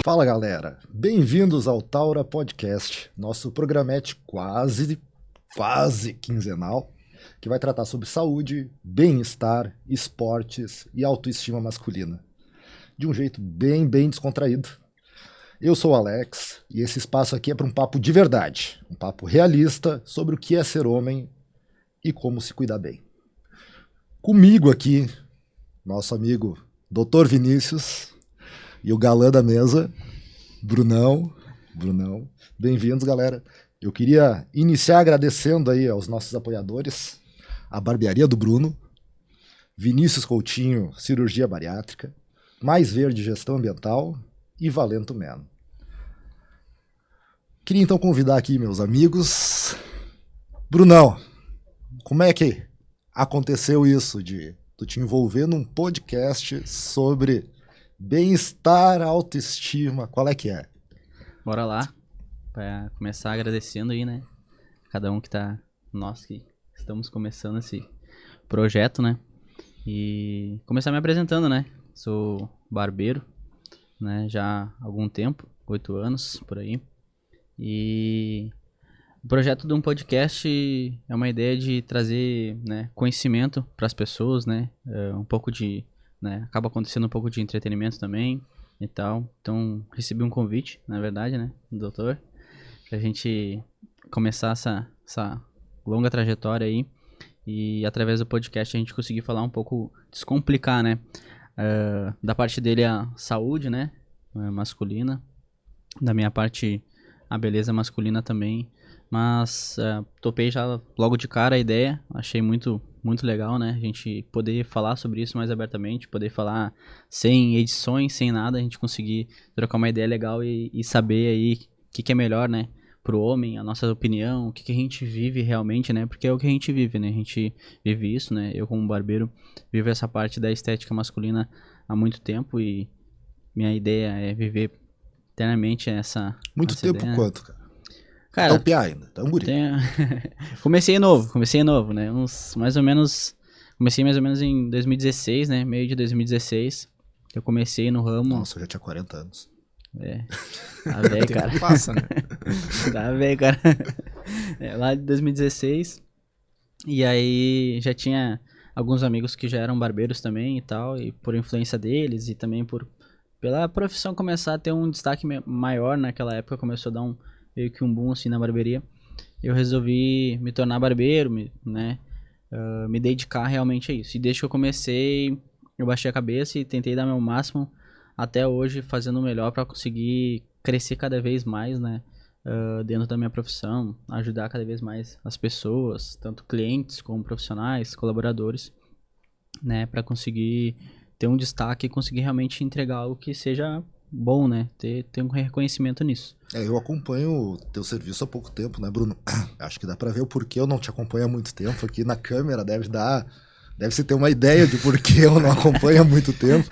Fala galera, bem-vindos ao Taura Podcast, nosso programete quase quinzenal, que vai tratar sobre saúde, bem-estar, esportes e autoestima masculina, de um jeito bem descontraído. Eu sou o Alex e esse espaço aqui é para um papo de verdade, um papo realista sobre o que é ser homem e como se cuidar bem. Comigo aqui, nosso amigo Dr. Vinícius e o galã da mesa, Brunão. Bem-vindos, galera. Eu queria iniciar agradecendo aí aos nossos apoiadores, a Barbearia do Bruno, Vinícius Coutinho, Cirurgia Bariátrica, Mais Verde Gestão Ambiental e Valento Man. Queria então convidar aqui meus amigos. Brunão, como é que aconteceu isso de tu te envolver num podcast sobre bem-estar, autoestima? Qual é que é? Bora lá, para começar agradecendo aí, né? Cada um que tá, nós que estamos começando esse projeto, né? E começar me apresentando, né? Sou barbeiro, né? Já há algum tempo, 8 anos, por aí. E o projeto de um podcast é uma ideia de trazer, né, conhecimento para as pessoas, né? Um pouco de, né, acaba acontecendo um pouco de entretenimento também e tal. Então, recebi um convite, na verdade, né, do doutor, pra gente começar essa longa trajetória aí. E através do podcast a gente conseguir falar um pouco, descomplicar, né, da parte dele a saúde, né, masculina, da minha parte a beleza masculina também. Mas topei já logo de cara a ideia, achei muito legal, né? A gente poder falar sobre isso mais abertamente, poder falar sem edições, sem nada, a gente conseguir trocar uma ideia legal e saber aí o que é melhor, né? Pro homem, a nossa opinião, o que a gente vive realmente, né? Porque é o que a gente vive, né? A gente vive isso, né? Eu como barbeiro vivo essa parte da estética masculina há muito tempo e minha ideia é viver eternamente essa... Muito essa tempo ideia, quanto, cara? Cara, Tá um piá ainda, tá um guri. Comecei novo, né? Mais ou menos em 2016, né? Meio de 2016. Eu comecei no ramo. Nossa, eu já tinha 40 anos. Tá velho, cara. Tempo passa, né? Tá velho, cara. Lá de 2016. E aí já tinha alguns amigos que já eram barbeiros também e tal. E por influência deles e também pela profissão começar a ter um destaque maior naquela época, começou a dar meio que um boom assim na barbearia. Eu resolvi me tornar barbeiro, né? Me dedicar realmente a isso. E desde que eu comecei, eu baixei a cabeça e tentei dar meu máximo até hoje, fazendo o melhor para conseguir crescer cada vez mais, né? Dentro da minha profissão, ajudar cada vez mais as pessoas, tanto clientes como profissionais, colaboradores, né? Para conseguir ter um destaque e conseguir realmente entregar algo que seja bom, né? Ter um reconhecimento nisso. Eu acompanho o teu serviço há pouco tempo, né, Bruno? Acho que dá pra ver o porquê eu não te acompanho há muito tempo. Aqui na câmera deve-se ter uma ideia de porquê eu não acompanho há muito tempo.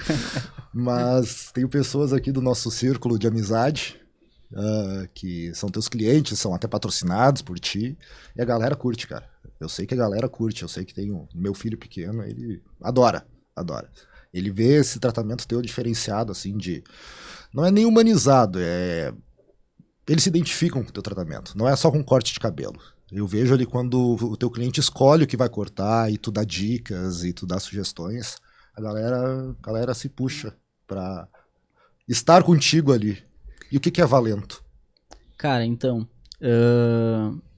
Mas tenho pessoas aqui do nosso círculo de amizade, que são teus clientes, são até patrocinados por ti. E a galera curte, cara. Eu sei que a galera curte. Eu sei que tem meu filho pequeno, ele adora. Ele vê esse tratamento teu diferenciado, assim, não é nem humanizado, eles se identificam com o teu tratamento, não é só com corte de cabelo. Eu vejo ali quando o teu cliente escolhe o que vai cortar e tu dá dicas e tu dá sugestões, a galera se puxa pra estar contigo ali. E o que é Valento? Cara, então,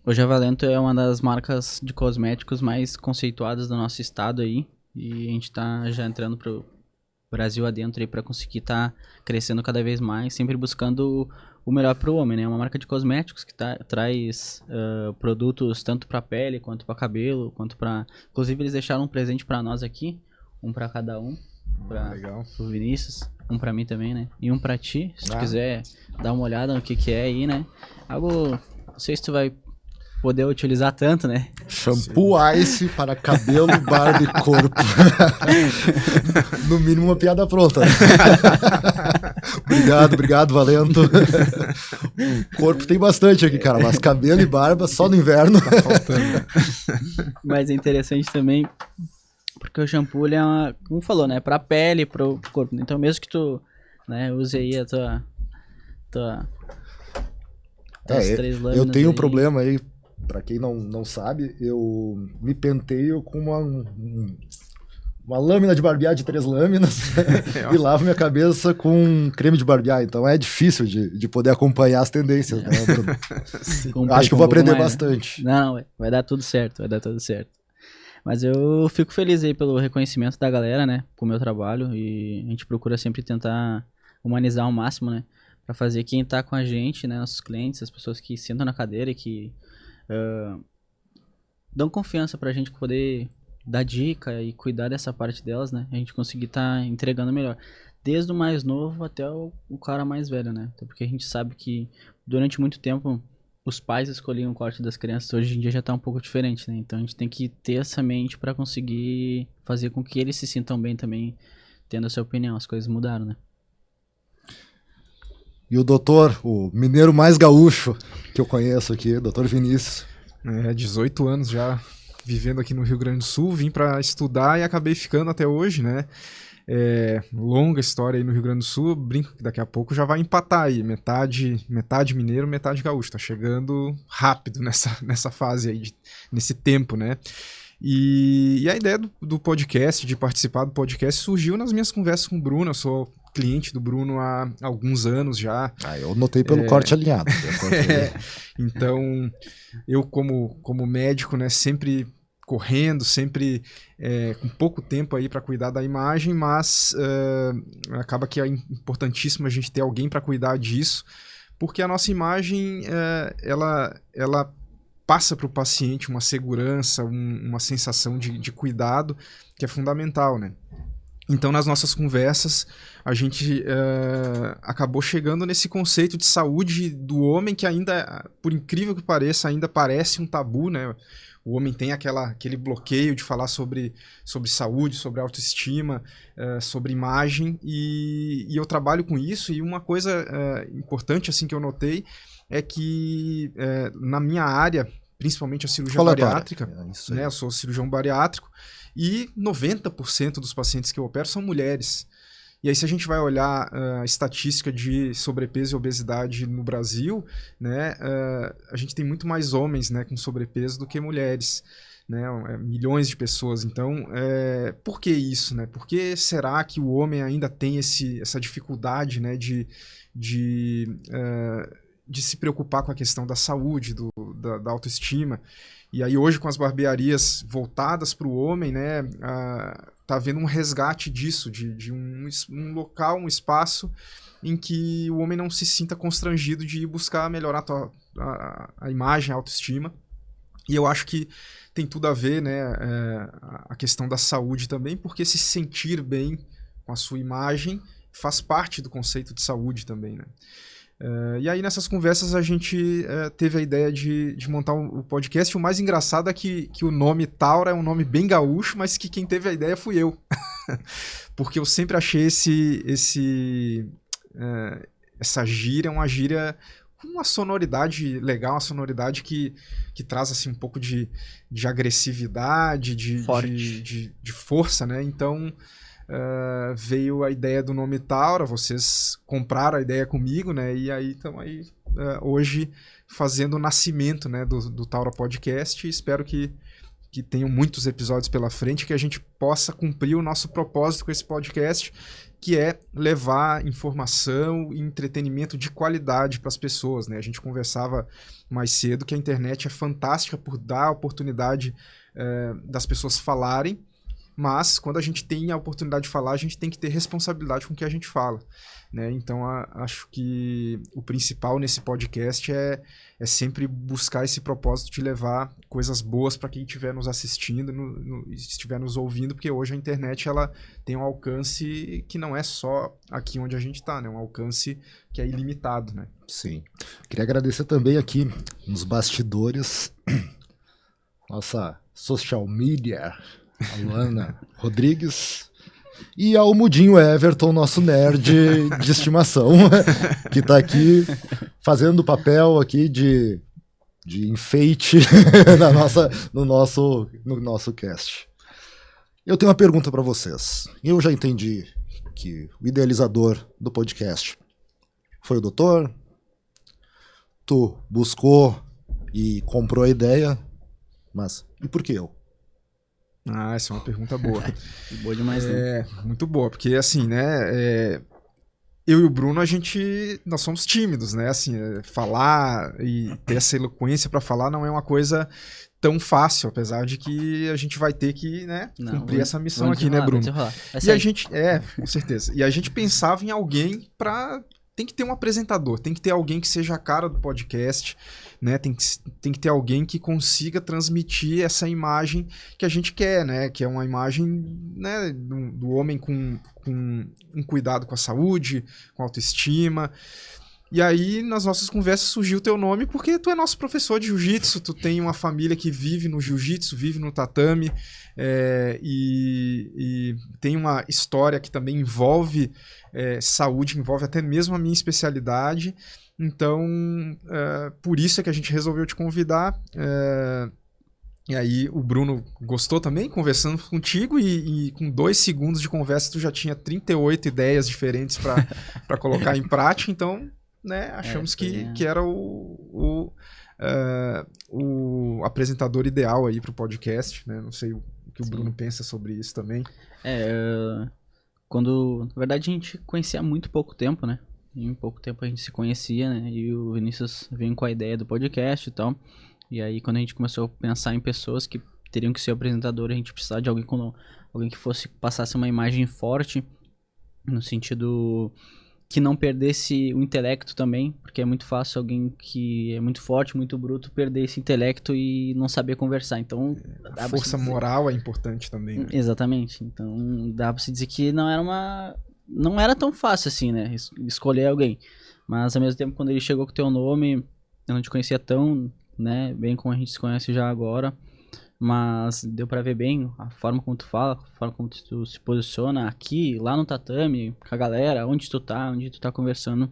hoje a Valento é uma das marcas de cosméticos mais conceituadas do nosso estado aí. E a gente tá já entrando pro Brasil adentro aí pra conseguir tá crescendo cada vez mais, sempre buscando o melhor pro homem, né? Uma marca de cosméticos que traz produtos tanto pra pele, quanto pra cabelo, quanto pra... Inclusive eles deixaram um presente pra nós aqui, um pra cada um. Legal. Pro Vinícius, um pra mim também, né? E um pra ti, se tu quiser dar uma olhada no que é aí, né? Algo, não sei se tu vai poder utilizar tanto, né? Shampoo Ice para cabelo, barba e corpo. No mínimo uma piada pronta. Obrigado, Valento. O corpo tem bastante aqui, cara, mas cabelo e barba só no inverno. Tá faltando. Mas é interessante também, porque o shampoo, ele é como falou, né? Pra pele, pro corpo. Então mesmo que tu, né, use aí as 3 lâminas. Eu tenho um aí. problema aí, pra quem não sabe, eu me penteio com uma lâmina de barbear de 3 lâminas e lavo minha cabeça com creme de barbear. Então é difícil de poder acompanhar as tendências, né, Bruno? Acho que eu vou aprender bastante. Não, vai dar tudo certo, vai dar tudo certo. Mas eu fico feliz aí pelo reconhecimento da galera, né, com o meu trabalho, e a gente procura sempre tentar humanizar ao máximo, né, pra fazer quem tá com a gente, né, nossos clientes, as pessoas que sentam na cadeira e que dão confiança pra gente poder dar dica e cuidar dessa parte delas, né? A gente conseguir estar entregando melhor. Desde o mais novo até o cara mais velho, né? Até porque a gente sabe que durante muito tempo os pais escolhiam o corte das crianças. Hoje em dia já tá um pouco diferente, né? Então a gente tem que ter essa mente para conseguir fazer com que eles se sintam bem também, tendo a sua opinião. As coisas mudaram, né? E o doutor, o mineiro mais gaúcho que eu conheço aqui, doutor Vinícius. 18 anos já vivendo aqui no Rio Grande do Sul, vim para estudar e acabei ficando até hoje, né? Longa história aí no Rio Grande do Sul, brinco que daqui a pouco já vai empatar aí, metade mineiro, metade gaúcho, tá chegando rápido nessa fase aí, nesse tempo, né? E a ideia do podcast, de participar do podcast, surgiu nas minhas conversas com o Bruno. Eu sou cliente do Bruno há alguns anos já. Eu notei pelo corte alinhado. Então, eu como médico, né, sempre correndo, sempre com pouco tempo aí para cuidar da imagem, mas acaba que é importantíssimo a gente ter alguém para cuidar disso, porque a nossa imagem, ela passa para o paciente uma segurança, uma sensação de cuidado que é fundamental, né? Então, nas nossas conversas, a gente acabou chegando nesse conceito de saúde do homem que ainda, por incrível que pareça, ainda parece um tabu, né? O homem tem aquele bloqueio de falar sobre saúde, sobre autoestima, sobre imagem, e eu trabalho com isso. E uma coisa importante assim que eu notei é que na minha área, principalmente a cirurgia bariátrica, né? Eu sou cirurgião bariátrico, e 90% dos pacientes que eu opero são mulheres. E aí, se a gente vai olhar a estatística de sobrepeso e obesidade no Brasil, né, a gente tem muito mais homens, né, com sobrepeso do que mulheres, né, milhões de pessoas. Então, por que isso, né? Por que será que o homem ainda tem essa dificuldade, né, de se preocupar com a questão da saúde, da autoestima? E aí hoje, com as barbearias voltadas para o homem, né, tá havendo um resgate disso, de um local, um espaço em que o homem não se sinta constrangido de ir buscar melhorar a imagem, a autoestima. E eu acho que tem tudo a ver, né, a questão da saúde também, porque se sentir bem com a sua imagem faz parte do conceito de saúde também, né? E aí nessas conversas a gente teve a ideia de montar o podcast. O mais engraçado é que o nome Taura é um nome bem gaúcho, mas que quem teve a ideia fui eu. Porque eu sempre achei essa gíria uma gíria com uma sonoridade legal, uma sonoridade que traz assim, um pouco de agressividade, de força, né? Então veio a ideia do nome Taura, vocês compraram a ideia comigo, né? E aí estamos aí hoje fazendo o nascimento, né, do Taura Podcast. Espero que tenham muitos episódios pela frente, que a gente possa cumprir o nosso propósito com esse podcast, que é levar informação e entretenimento de qualidade para as pessoas, né? A gente conversava mais cedo que a internet é fantástica por dar a oportunidade das pessoas falarem, mas quando a gente tem a oportunidade de falar, a gente tem que ter responsabilidade com o que a gente fala, né? Então, acho que o principal nesse podcast é sempre buscar esse propósito de levar coisas boas para quem estiver nos assistindo, estiver nos ouvindo, porque hoje a internet ela tem um alcance que não é só aqui onde a gente está, né? Um alcance que é ilimitado, né? Sim. Queria agradecer também aqui nos bastidores nossa social media, a Luana Rodrigues, e ao Mudinho Everton, nosso nerd de estimação, que está aqui fazendo o papel aqui de enfeite no nosso cast. Eu tenho uma pergunta para vocês. Eu já entendi que o idealizador do podcast foi o doutor, tu buscou e comprou a ideia, mas e por que eu? Ah, essa é uma pergunta boa. Boa demais, né? Muito boa, porque assim, né, eu e o Bruno, nós somos tímidos, né, assim, falar e ter essa eloquência para falar não é uma coisa tão fácil, apesar de que a gente vai ter que, né, cumprir essa missão aqui, né, Bruno? E a gente, com certeza, e a gente pensava em alguém tem que ter um apresentador, tem que ter alguém que seja a cara do podcast, né? Tem que ter alguém que consiga transmitir essa imagem que a gente quer, né? Que é uma imagem, né, do homem com um cuidado com a saúde, com a autoestima. E aí, nas nossas conversas, surgiu o teu nome porque tu é nosso professor de jiu-jitsu, tu tem uma família que vive no jiu-jitsu, vive no tatame, e tem uma história que também envolve saúde, envolve até mesmo a minha especialidade. Então, por isso é que a gente resolveu te convidar. E aí o Bruno gostou também, conversando contigo, e com 2 segundos de conversa tu já tinha 38 ideias diferentes para colocar em prática, então, né, achamos que era o apresentador ideal aí pro podcast, né? Não sei o que o Bruno pensa sobre isso também. Na verdade, a gente conhecia há muito pouco tempo, né? Em pouco tempo a gente se conhecia, né? E o Vinícius veio com a ideia do podcast e tal. E aí, quando a gente começou a pensar em pessoas que teriam que ser apresentador, a gente precisava de alguém que passasse uma imagem forte, no sentido que não perdesse o intelecto também, porque é muito fácil alguém que é muito forte, muito bruto, perder esse intelecto e não saber conversar. Então, a força moral é importante também, né? Exatamente. Então, dá pra se dizer que não era tão fácil assim, né, escolher alguém. Mas, ao mesmo tempo, quando ele chegou com o teu nome, eu não te conhecia tão, né, bem como a gente se conhece já agora, mas deu pra ver bem a forma como tu fala, a forma como tu se posiciona aqui, lá no tatame, com a galera, onde tu tá conversando.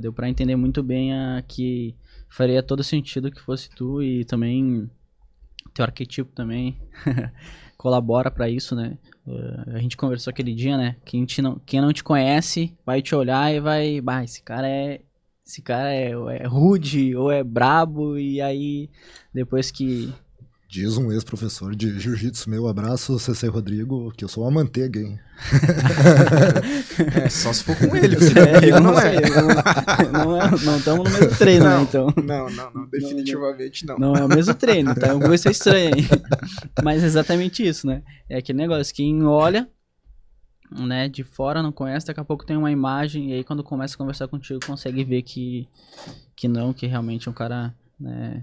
Deu pra entender muito bem que faria todo sentido que fosse tu, e também teu arquetipo também colabora pra isso, né? A gente conversou aquele dia, né? Quem não te conhece vai te olhar e vai... Bah, esse cara é rude ou é brabo, e aí depois que... Diz um ex-professor de jiu-jitsu meu, abraço, CC Rodrigo, que eu sou uma manteiga, hein? Só se for com ele, porque não é. Não estamos no mesmo treino, né, então. Não, definitivamente não. Não é o mesmo treino, tá? Vai ser estranho aí. Mas é exatamente isso, né? É aquele negócio, quem olha, né, de fora, não conhece, daqui a pouco tem uma imagem, e aí quando começa a conversar contigo, consegue ver que realmente é um cara... né?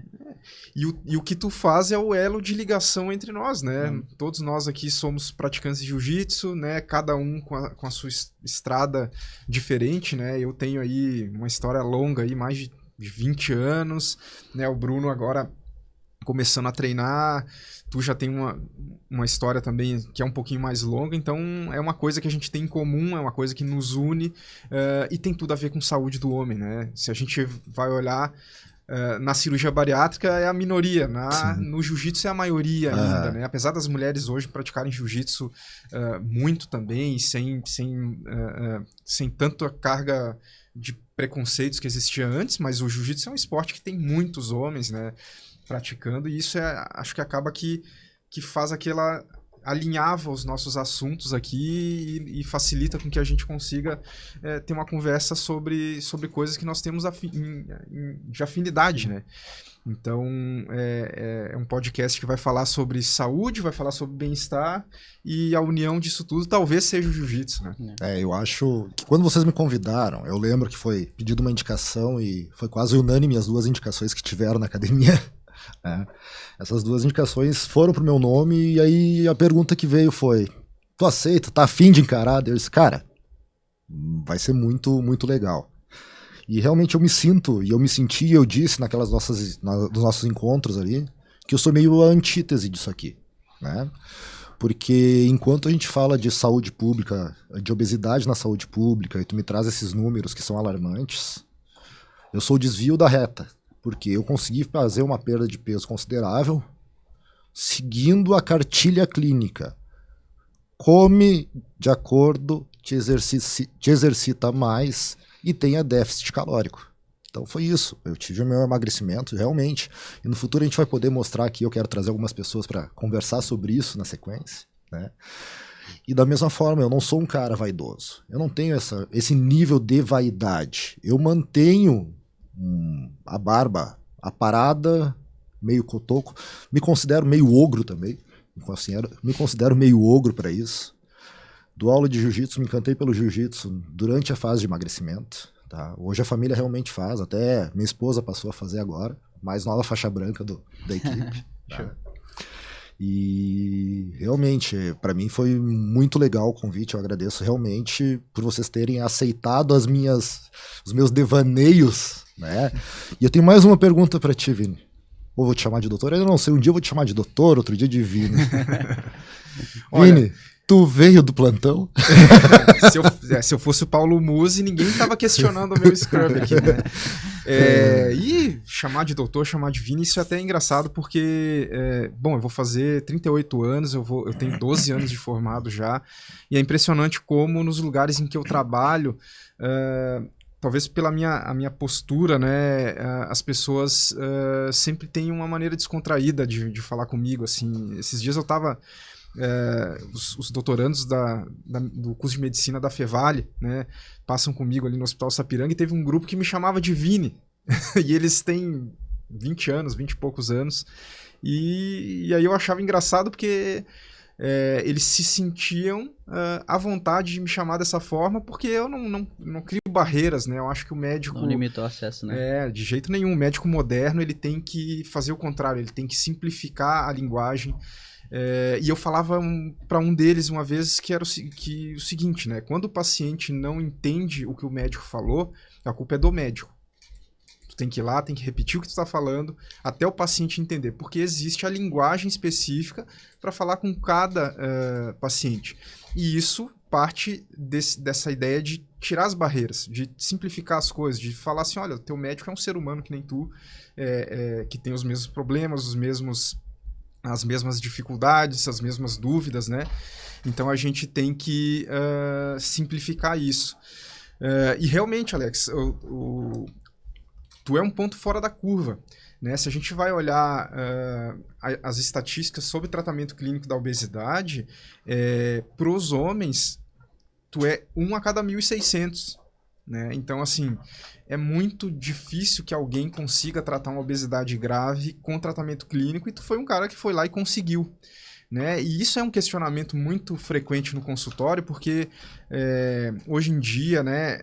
E o que tu faz é o elo de ligação entre nós, né? Todos nós aqui somos praticantes de jiu-jitsu, né? Cada um com a sua estrada diferente, né? Eu tenho aí uma história longa aí, mais de 20 anos, né? O Bruno agora começando a treinar, tu já tem uma história também que é um pouquinho mais longa, então é uma coisa que a gente tem em comum, é uma coisa que nos une, e tem tudo a ver com saúde do homem, né? Se a gente vai olhar na cirurgia bariátrica é a minoria, no jiu-jitsu é a maioria ainda, né? Apesar das mulheres hoje praticarem jiu-jitsu muito também, sem tanta carga de preconceitos que existia antes, mas o jiu-jitsu é um esporte que tem muitos homens, né, praticando, e isso acho que acaba que faz alinhava os nossos assuntos aqui e facilita com que a gente consiga ter uma conversa sobre coisas que nós temos de afinidade, né? Então, é um podcast que vai falar sobre saúde, vai falar sobre bem-estar, e a união disso tudo talvez seja o jiu-jitsu, né? Eu acho que quando vocês me convidaram, eu lembro que foi pedido uma indicação e foi quase unânime as 2 indicações que tiveram na academia. Essas 2 indicações foram pro meu nome, e aí a pergunta que veio foi: tu aceita? Tá afim de encarar? Eu disse, cara, vai ser muito, muito legal. E realmente eu me senti, eu disse nos nossos encontros ali, que eu sou meio a antítese disso aqui, né? Porque enquanto a gente fala de saúde pública, de obesidade na saúde pública, e tu me traz esses números que são alarmantes, eu sou o desvio da reta. Porque eu consegui fazer uma perda de peso considerável seguindo a cartilha clínica. Come de acordo, te exercita mais e tenha déficit calórico. Então foi isso, eu tive o meu emagrecimento, realmente. E no futuro a gente vai poder mostrar aqui, eu quero trazer algumas pessoas para conversar sobre isso na sequência, né? E da mesma forma, eu não sou um cara vaidoso. Eu não tenho esse nível de vaidade. Eu mantenho a barba aparada, meio cotoco. Me considero meio ogro também. Me considero meio ogro para isso. Dou aula de jiu-jitsu, me encantei pelo jiu-jitsu durante a fase de emagrecimento. Tá? Hoje a família realmente faz, até minha esposa passou a fazer agora, mais nova faixa branca da equipe. Tá? E realmente, para mim foi muito legal o convite, eu agradeço realmente por vocês terem aceitado os meus devaneios, né? E eu tenho mais uma pergunta para ti, Vini. Ou vou te chamar de doutor? Eu não sei, um dia eu vou te chamar de doutor, outro dia de Vini. Vini, tu veio do plantão? Se eu fosse o Paulo Musi, ninguém tava questionando o meu scrub aqui, né? E chamar de doutor, chamar de Vini, isso é até engraçado porque, bom, eu vou fazer 38 anos, eu tenho 12 anos de formado já, e é impressionante como nos lugares em que eu trabalho, talvez pela a minha postura, né, as pessoas sempre têm uma maneira descontraída de falar comigo, assim. Esses dias eu tava... os doutorandos do curso de medicina da Fevale, né, passam comigo ali no Hospital Sapiranga, e teve um grupo que me chamava de Vini, e eles têm 20 anos, 20 e poucos anos, e aí eu achava engraçado porque eles se sentiam à vontade de me chamar dessa forma, porque eu não crio barreiras, né? Eu acho que o médico... Não limitou o acesso, né? De jeito nenhum. O médico moderno, ele tem que fazer o contrário, ele tem que simplificar a linguagem. E eu falava para um deles uma vez que era o seguinte, né? Quando o paciente não entende o que o médico falou, a culpa é do médico. Tu tem que ir lá, tem que repetir o que tu está falando até o paciente entender, porque existe a linguagem específica para falar com cada paciente. E isso parte dessa ideia de tirar as barreiras, de simplificar as coisas, de falar assim, olha, teu médico é um ser humano que nem tu, que tem os mesmos problemas, as mesmas dificuldades, as mesmas dúvidas, né? Então a gente tem que simplificar isso. E realmente, Alex, tu é um ponto fora da curva, né? Se a gente vai olhar as estatísticas sobre tratamento clínico da obesidade, para os homens, tu é 1 a cada 1.600. Né? Então, assim, é muito difícil que alguém consiga tratar uma obesidade grave com tratamento clínico, e tu foi um cara que foi lá e conseguiu. Né? E isso é um questionamento muito frequente no consultório, porque hoje em dia, né,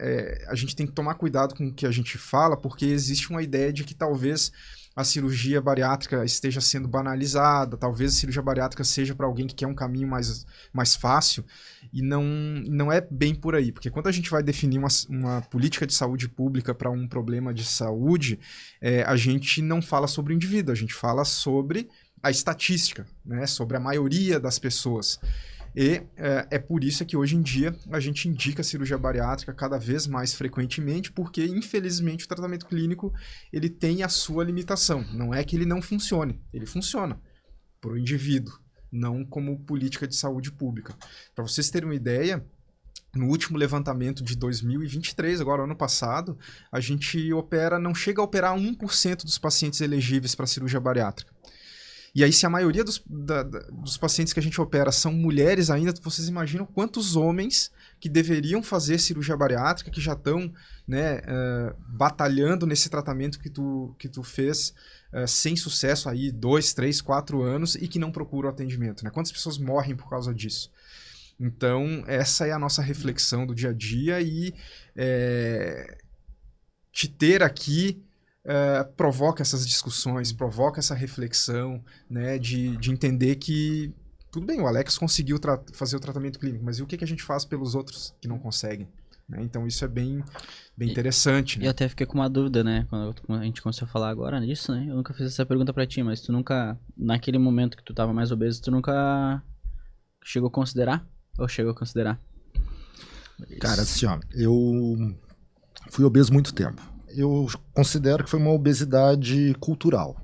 a gente tem que tomar cuidado com o que a gente fala, porque existe uma ideia de que talvez a cirurgia bariátrica esteja sendo banalizada, talvez a cirurgia bariátrica seja para alguém que quer um caminho mais fácil, e não é bem por aí, porque quando a gente vai definir uma política de saúde pública para um problema de saúde, a gente não fala sobre o indivíduo, a gente fala sobre a estatística, né, sobre a maioria das pessoas. E é por isso que hoje em dia a gente indica a cirurgia bariátrica cada vez mais frequentemente, porque infelizmente o tratamento clínico ele tem a sua limitação. Não é que ele não funcione, ele funciona para o indivíduo, não como política de saúde pública. Para vocês terem uma ideia, no último levantamento de 2023, agora ano passado, a gente não chega a operar 1% dos pacientes elegíveis para cirurgia bariátrica. E aí, se a maioria dos pacientes que a gente opera são mulheres ainda, vocês imaginam quantos homens que deveriam fazer cirurgia bariátrica, que já estão, né, batalhando nesse tratamento que tu fez sem sucesso aí 2, 3, 4 anos e que não procuram atendimento, né? Quantas pessoas morrem por causa disso? Então, essa é a nossa reflexão do dia a dia, e te ter aqui provoca essas discussões, provoca essa reflexão, né, de entender que tudo bem, o Alex conseguiu fazer o tratamento clínico, mas e o que a gente faz pelos outros que não conseguem? Né? Então isso é bem interessante. Né? E eu até fiquei com uma dúvida, né, quando a gente começou a falar agora nisso, né, eu nunca fiz essa pergunta pra ti, mas tu nunca, naquele momento que tu tava mais obeso, tu nunca chegou a considerar? Ou chegou a considerar? Cara, assim, ó, eu fui obeso muito tempo. Eu considero que foi uma obesidade cultural.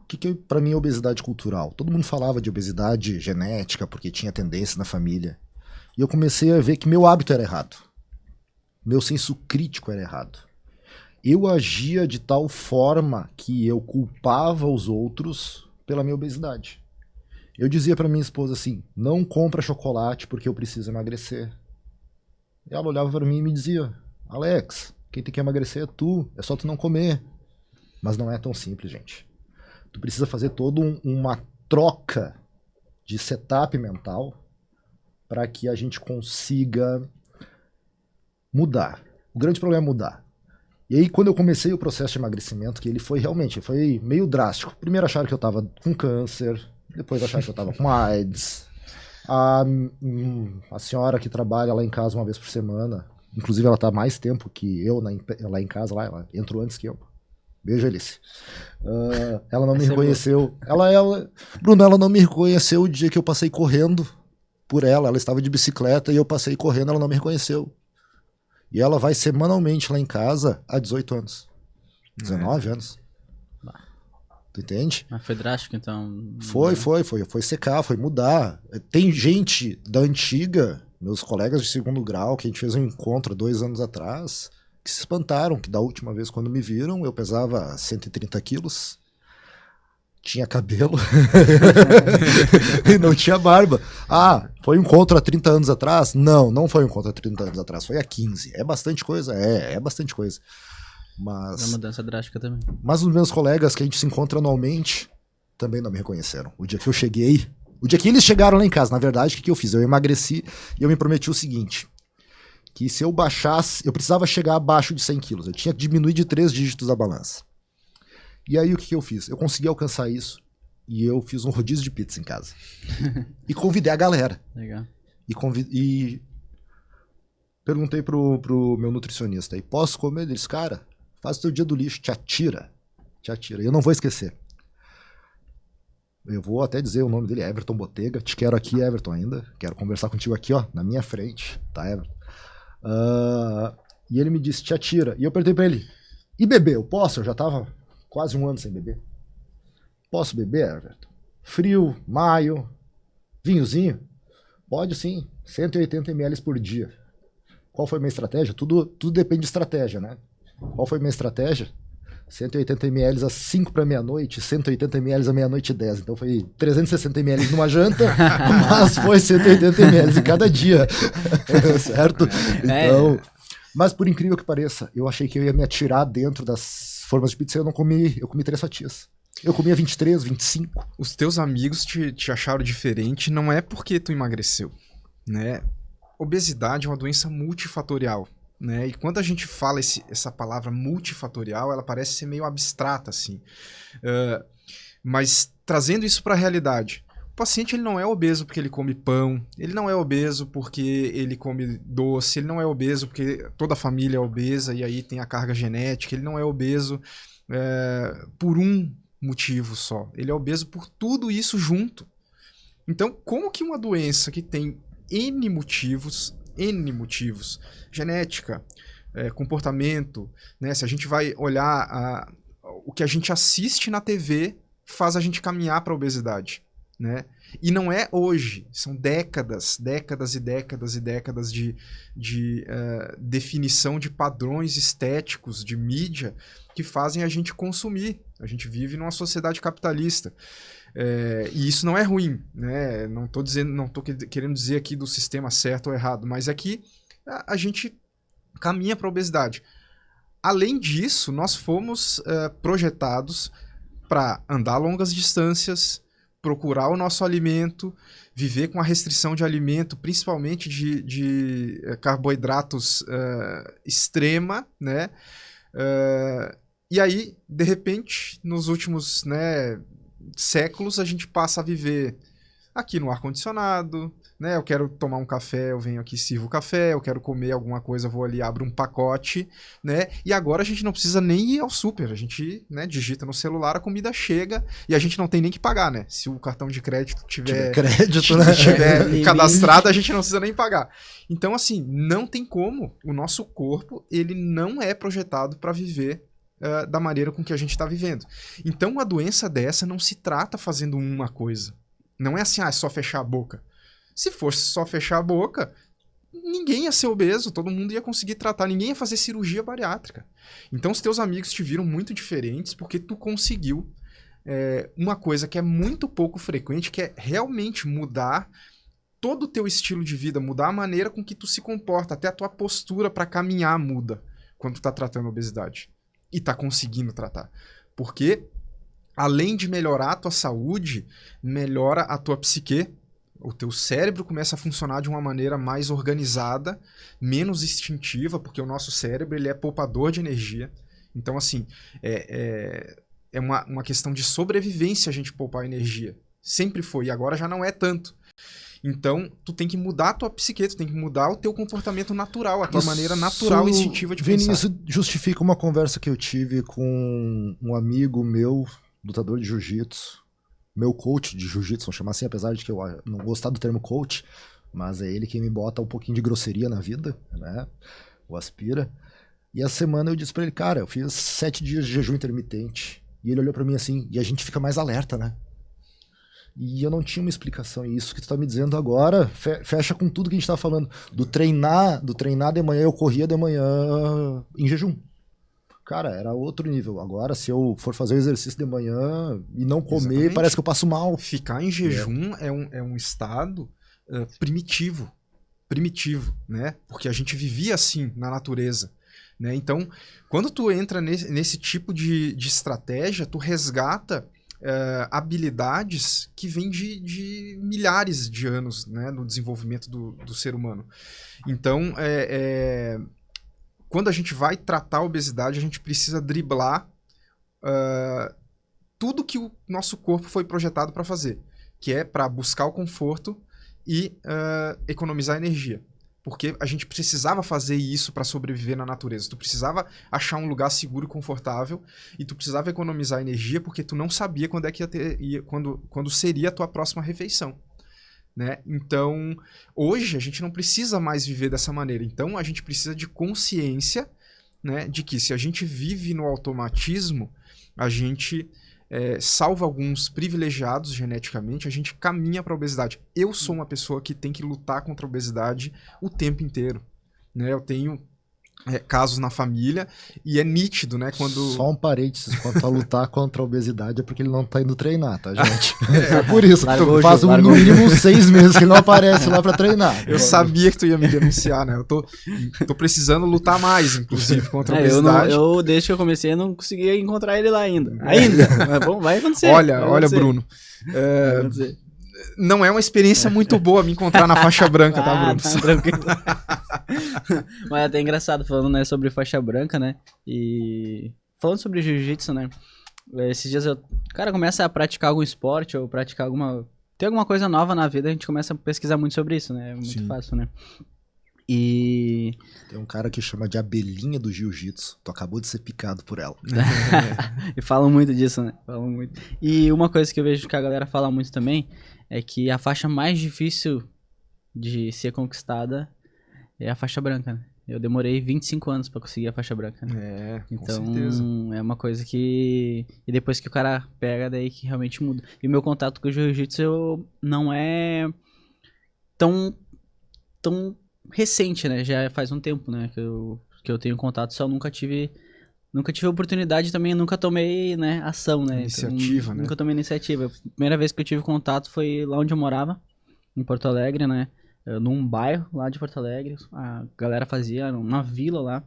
O que para mim é obesidade cultural? Todo mundo falava de obesidade genética porque tinha tendência na família. E eu comecei a ver que meu hábito era errado. Meu senso crítico era errado. eu agia de tal forma que eu culpava os outros pela minha obesidade. Eu dizia para minha esposa assim, não compra chocolate porque eu preciso emagrecer. Ela olhava para mim e me dizia, Alex, quem tem que emagrecer é tu, é só tu não comer. Mas não é tão simples, gente. Tu precisa fazer toda uma troca de setup mental para que a gente consiga mudar. O grande problema é mudar. E aí, quando eu comecei o processo de emagrecimento, que ele foi meio drástico. Primeiro acharam que eu estava com câncer, depois acharam que eu estava com AIDS. A senhora que trabalha lá em casa uma vez por semana, inclusive ela está mais tempo que eu lá em casa, ela entrou antes que eu. Beijo, Alice. Ela não me reconheceu. Bruno, ela não me reconheceu o dia que eu passei correndo por ela. Ela estava de bicicleta e eu passei correndo, ela não me reconheceu. E ela vai semanalmente lá em casa há 18 anos. 19 anos. Tu entende? Mas foi drástico, então? Foi secar, foi mudar. Tem gente da antiga, meus colegas de segundo grau, que a gente fez um encontro 2 anos atrás, que se espantaram, que da última vez quando me viram, eu pesava 130 quilos, tinha cabelo e não tinha barba. Ah, foi um encontro há 30 anos atrás? Não foi um encontro há 30 anos atrás, foi há 15. É bastante coisa? É bastante coisa. Mas... É uma mudança drástica também. Mas os meus colegas que a gente se encontra anualmente também não me reconheceram. O dia que eu cheguei, o dia que eles chegaram lá em casa, na verdade, o que eu fiz? Eu emagreci e eu me prometi o seguinte, que se eu baixasse, eu precisava chegar abaixo de 100 quilos, eu tinha que diminuir de 3 dígitos a balança. E aí o que eu fiz? Eu consegui alcançar isso e eu fiz um rodízio de pizza em casa. E convidei a galera. Legal. E perguntei pro meu nutricionista aí, posso comer? Ele disse, cara, faz o teu dia do lixo, te atira. E eu não vou esquecer. Eu vou até dizer o nome dele, Everton Botega. Te quero aqui, Everton, ainda. Quero conversar contigo aqui, ó, na minha frente, tá, Everton? E ele me disse, te atira. E eu perguntei pra ele, e beber, eu posso? Eu já tava quase 1 ano sem beber. Posso beber, Everton? Frio, maio, vinhozinho? Pode sim, 180 ml por dia. Qual foi a minha estratégia? Tudo depende de estratégia, né? Qual foi a minha estratégia? 180 ml às 5 para meia-noite, 180 ml à meia-noite e 10. Então foi 360 ml numa janta, mas foi 180 ml em cada dia. Certo? Então, mas por incrível que pareça, eu achei que eu ia me atirar dentro das formas de pizza e eu não comi. Eu comi 3 fatias. Eu comia 23, 25. Os teus amigos te acharam diferente não é porque tu emagreceu, né? Obesidade é uma doença multifatorial, né? E quando a gente fala essa palavra multifatorial, ela parece ser meio abstrata, assim. Mas trazendo isso para a realidade, o paciente ele não é obeso porque ele come pão, ele não é obeso porque ele come doce, ele não é obeso porque toda a família é obesa e aí tem a carga genética, ele não é obeso por um motivo só, ele é obeso por tudo isso junto. Então, como que uma doença que tem N motivos, genética, comportamento, né? Se a gente vai olhar o que a gente assiste na TV faz a gente caminhar para a obesidade, né? E não é hoje, são décadas e décadas de definição de padrões estéticos, de mídia, que fazem a gente consumir. A gente vive numa sociedade capitalista. E isso não é ruim, né? Não tô querendo dizer aqui do sistema certo ou errado, mas é que a gente caminha para a obesidade. Além disso, nós fomos projetados para andar longas distâncias, procurar o nosso alimento, viver com a restrição de alimento, principalmente de carboidratos extrema, né? E aí, de repente, nos últimos séculos, a gente passa a viver aqui no ar-condicionado, né? Eu quero tomar um café, eu venho aqui e sirvo café, eu quero comer alguma coisa, eu vou ali, abro um pacote, né? E agora a gente não precisa nem ir ao super, a gente, né, digita no celular, a comida chega e a gente não tem nem que pagar, né? Se o cartão de crédito tiver cadastrado, a gente não precisa nem pagar. Então, assim, não tem como, o nosso corpo, ele não é projetado para viver da maneira com que a gente está vivendo. Então, uma doença dessa não se trata fazendo uma coisa. Não é assim, é só fechar a boca. Se fosse só fechar a boca, ninguém ia ser obeso, todo mundo ia conseguir tratar, ninguém ia fazer cirurgia bariátrica. Então os teus amigos te viram muito diferentes porque tu conseguiu uma coisa que é muito pouco frequente, que é realmente mudar todo o teu estilo de vida, mudar a maneira com que tu se comporta, até a tua postura para caminhar muda quando tu tá tratando a obesidade. E tá conseguindo tratar. Porque, além de melhorar a tua saúde, melhora a tua psique, o teu cérebro começa a funcionar de uma maneira mais organizada, menos instintiva, porque o nosso cérebro ele é poupador de energia. Então, assim, é uma questão de sobrevivência a gente poupar energia. Sempre foi, e agora já não é tanto. Então, tu tem que mudar a tua psique, tu tem que mudar o teu comportamento natural, a tua maneira natural e instintiva de pensar. Isso justifica uma conversa que eu tive com um amigo meu, lutador de jiu-jitsu, meu coach de jiu-jitsu, vamos chamar assim, apesar de que eu não gostar do termo coach, mas é ele quem me bota um pouquinho de grosseria na vida, né? O Aspira. E essa semana eu disse pra ele, cara, eu fiz 7 dias de jejum intermitente. E ele olhou pra mim assim, e a gente fica mais alerta, né? E eu não tinha uma explicação. E isso que tu tá me dizendo agora fecha com tudo que a gente tá falando. Do treinar de manhã, eu corria de manhã em jejum. Cara, era outro nível. Agora, se eu for fazer o exercício de manhã e não comer, exatamente, parece que eu passo mal. Ficar em jejum é um estado primitivo, né? Porque a gente vivia assim na natureza. Né? Então, quando tu entra nesse tipo de estratégia, tu resgata habilidades que vêm de milhares de anos, né, no desenvolvimento do ser humano. Então, quando a gente vai tratar a obesidade, a gente precisa driblar tudo que o nosso corpo foi projetado para fazer, que é para buscar o conforto e economizar energia. Porque a gente precisava fazer isso para sobreviver na natureza. Tu precisava achar um lugar seguro e confortável e tu precisava economizar energia porque tu não sabia quando é que quando seria a tua próxima refeição. Né? Então, hoje a gente não precisa mais viver dessa maneira. Então, a gente precisa de consciência, né, de que se a gente vive no automatismo, a gente salva alguns privilegiados geneticamente, a gente caminha para a obesidade. Eu sou uma pessoa que tem que lutar contra a obesidade o tempo inteiro. Né? Eu tenho casos na família e é nítido, né? Quando... Só um parênteses, quanto a lutar contra a obesidade é porque ele não tá indo treinar, tá, gente? É por isso. Faz no mínimo 6 meses que ele não aparece lá pra treinar. Eu sabia que tu ia me denunciar, né? Eu tô precisando lutar mais, inclusive, contra a obesidade. Eu, desde que eu comecei, não consegui encontrar ele lá ainda. Mas bom, vai acontecer. Olha, Bruno. Vai acontecer. Não é uma experiência muito boa me encontrar na faixa branca, tá, Bruno? Tá tranquilo. Mas é até engraçado falando, né, sobre faixa branca, né? E falando sobre jiu-jitsu, né? Esses dias cara, começa a praticar algum esporte ou praticar tem alguma coisa nova na vida, a gente começa a pesquisar muito sobre isso, né? É muito fácil, né? E... Tem um cara que chama de abelhinha do jiu-jitsu. Tu acabou de ser picado por ela. E falam muito disso, né? Falam muito. E uma coisa que eu vejo que a galera fala muito também é que a faixa mais difícil de ser conquistada é a faixa branca, né? Eu demorei 25 anos pra conseguir a faixa branca, né? Então, com certeza. É uma coisa que... E depois que o cara pega, daí que realmente muda. E o meu contato com o jiu-jitsu não é tão recente, né? Já faz um tempo, né? Que eu tenho contato, só nunca tive oportunidade também, nunca tomei, né, ação, né? Iniciativa, então, né? Nunca tomei iniciativa. A primeira vez que eu tive contato foi lá onde eu morava, em Porto Alegre, né? Num bairro lá de Porto Alegre. A galera fazia uma vila lá.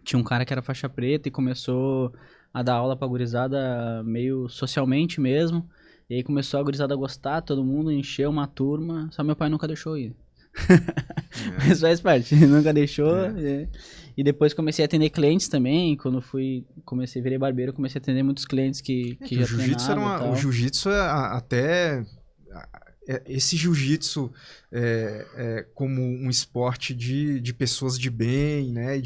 Tinha um cara que era faixa preta e começou a dar aula pra gurizada meio socialmente mesmo. E aí começou a gurizada a gostar, todo mundo encheu uma turma. Só meu pai nunca deixou ir. Mas faz parte, nunca deixou. E depois comecei a atender clientes também. Quando virei barbeiro, comecei a atender muitos clientes que já treinavam. O jiu-jitsu até... Esse jiu-jitsu como um esporte de pessoas de bem, né?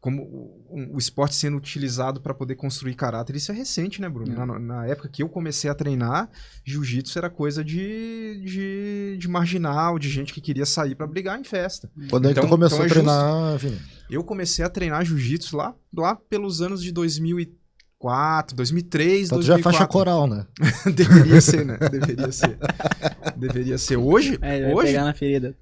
Como o esporte sendo utilizado para poder construir caráter, isso é recente, né, Bruno? Na época que eu comecei a treinar, jiu-jitsu era coisa de marginal, de gente que queria sair para brigar em festa. Quando é que tu começou a treinar, Vini? Eu comecei a treinar jiu-jitsu lá pelos anos de 2003, 2004, 2003, Então tu já é 2004. faixa coral, né? Deveria ser, né? Deveria ser. Hoje, Vai hoje pegar na ferida.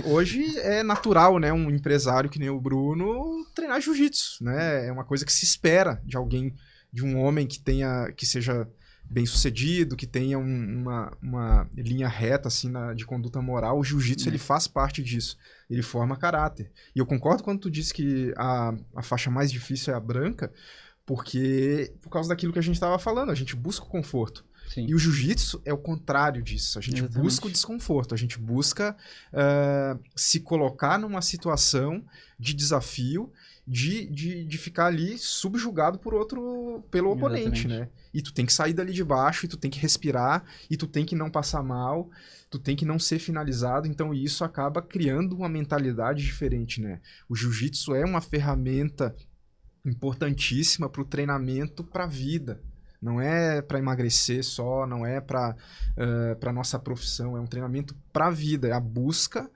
hoje é natural, né? Um empresário que nem o Bruno treinar jiu-jitsu, né? É uma coisa que se espera de alguém, de um homem que seja bem sucedido, que tenha uma linha reta assim de conduta moral. O jiu-jitsu ele faz parte disso, ele forma caráter. E eu concordo quando tu disse que a faixa mais difícil é a branca, por causa daquilo que a gente estava falando, a gente busca o conforto. Sim. E o jiu-jitsu é o contrário disso, a gente Exatamente. busca o desconforto, a gente busca se colocar numa situação de desafio, de ficar ali subjugado pelo oponente, Exatamente. né? E tu tem que sair dali de baixo, e tu tem que respirar, e tu tem que não passar mal, tu tem que não ser finalizado, então isso acaba criando uma mentalidade diferente, né? O jiu-jitsu é uma ferramenta importantíssima para o treinamento para a vida. Não é para emagrecer só, não é para nossa profissão, é um treinamento para a vida, é a buscar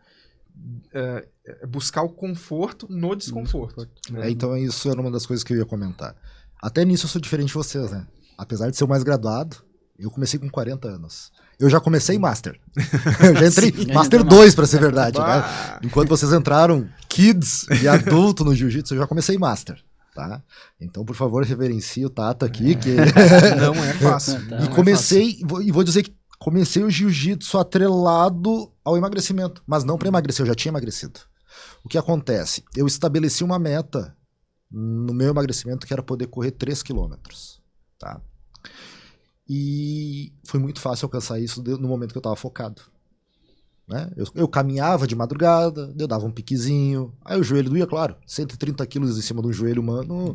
o conforto no desconforto. Né? Então isso era uma das coisas que eu ia comentar. Até nisso eu sou diferente de vocês, né? Apesar de ser o mais graduado, eu comecei com 40 anos. Eu já comecei Master. Eu já entrei Master 2, para ser verdade. Né? Enquanto vocês entraram Kids e adulto no Jiu-Jitsu, eu já comecei Master. Tá? Então, por favor, reverencie o Tato aqui. Que... Não é fácil. E comecei, e vou dizer que comecei o Jiu-Jitsu atrelado ao emagrecimento. Mas não para emagrecer, eu já tinha emagrecido. O que acontece? Eu estabeleci uma meta no meu emagrecimento que era poder correr 3 km. Tá? E foi muito fácil alcançar isso no momento que eu estava focado. Né? Eu caminhava de madrugada, eu dava um piquezinho, aí o joelho doía, claro, 130 quilos em cima de um joelho humano,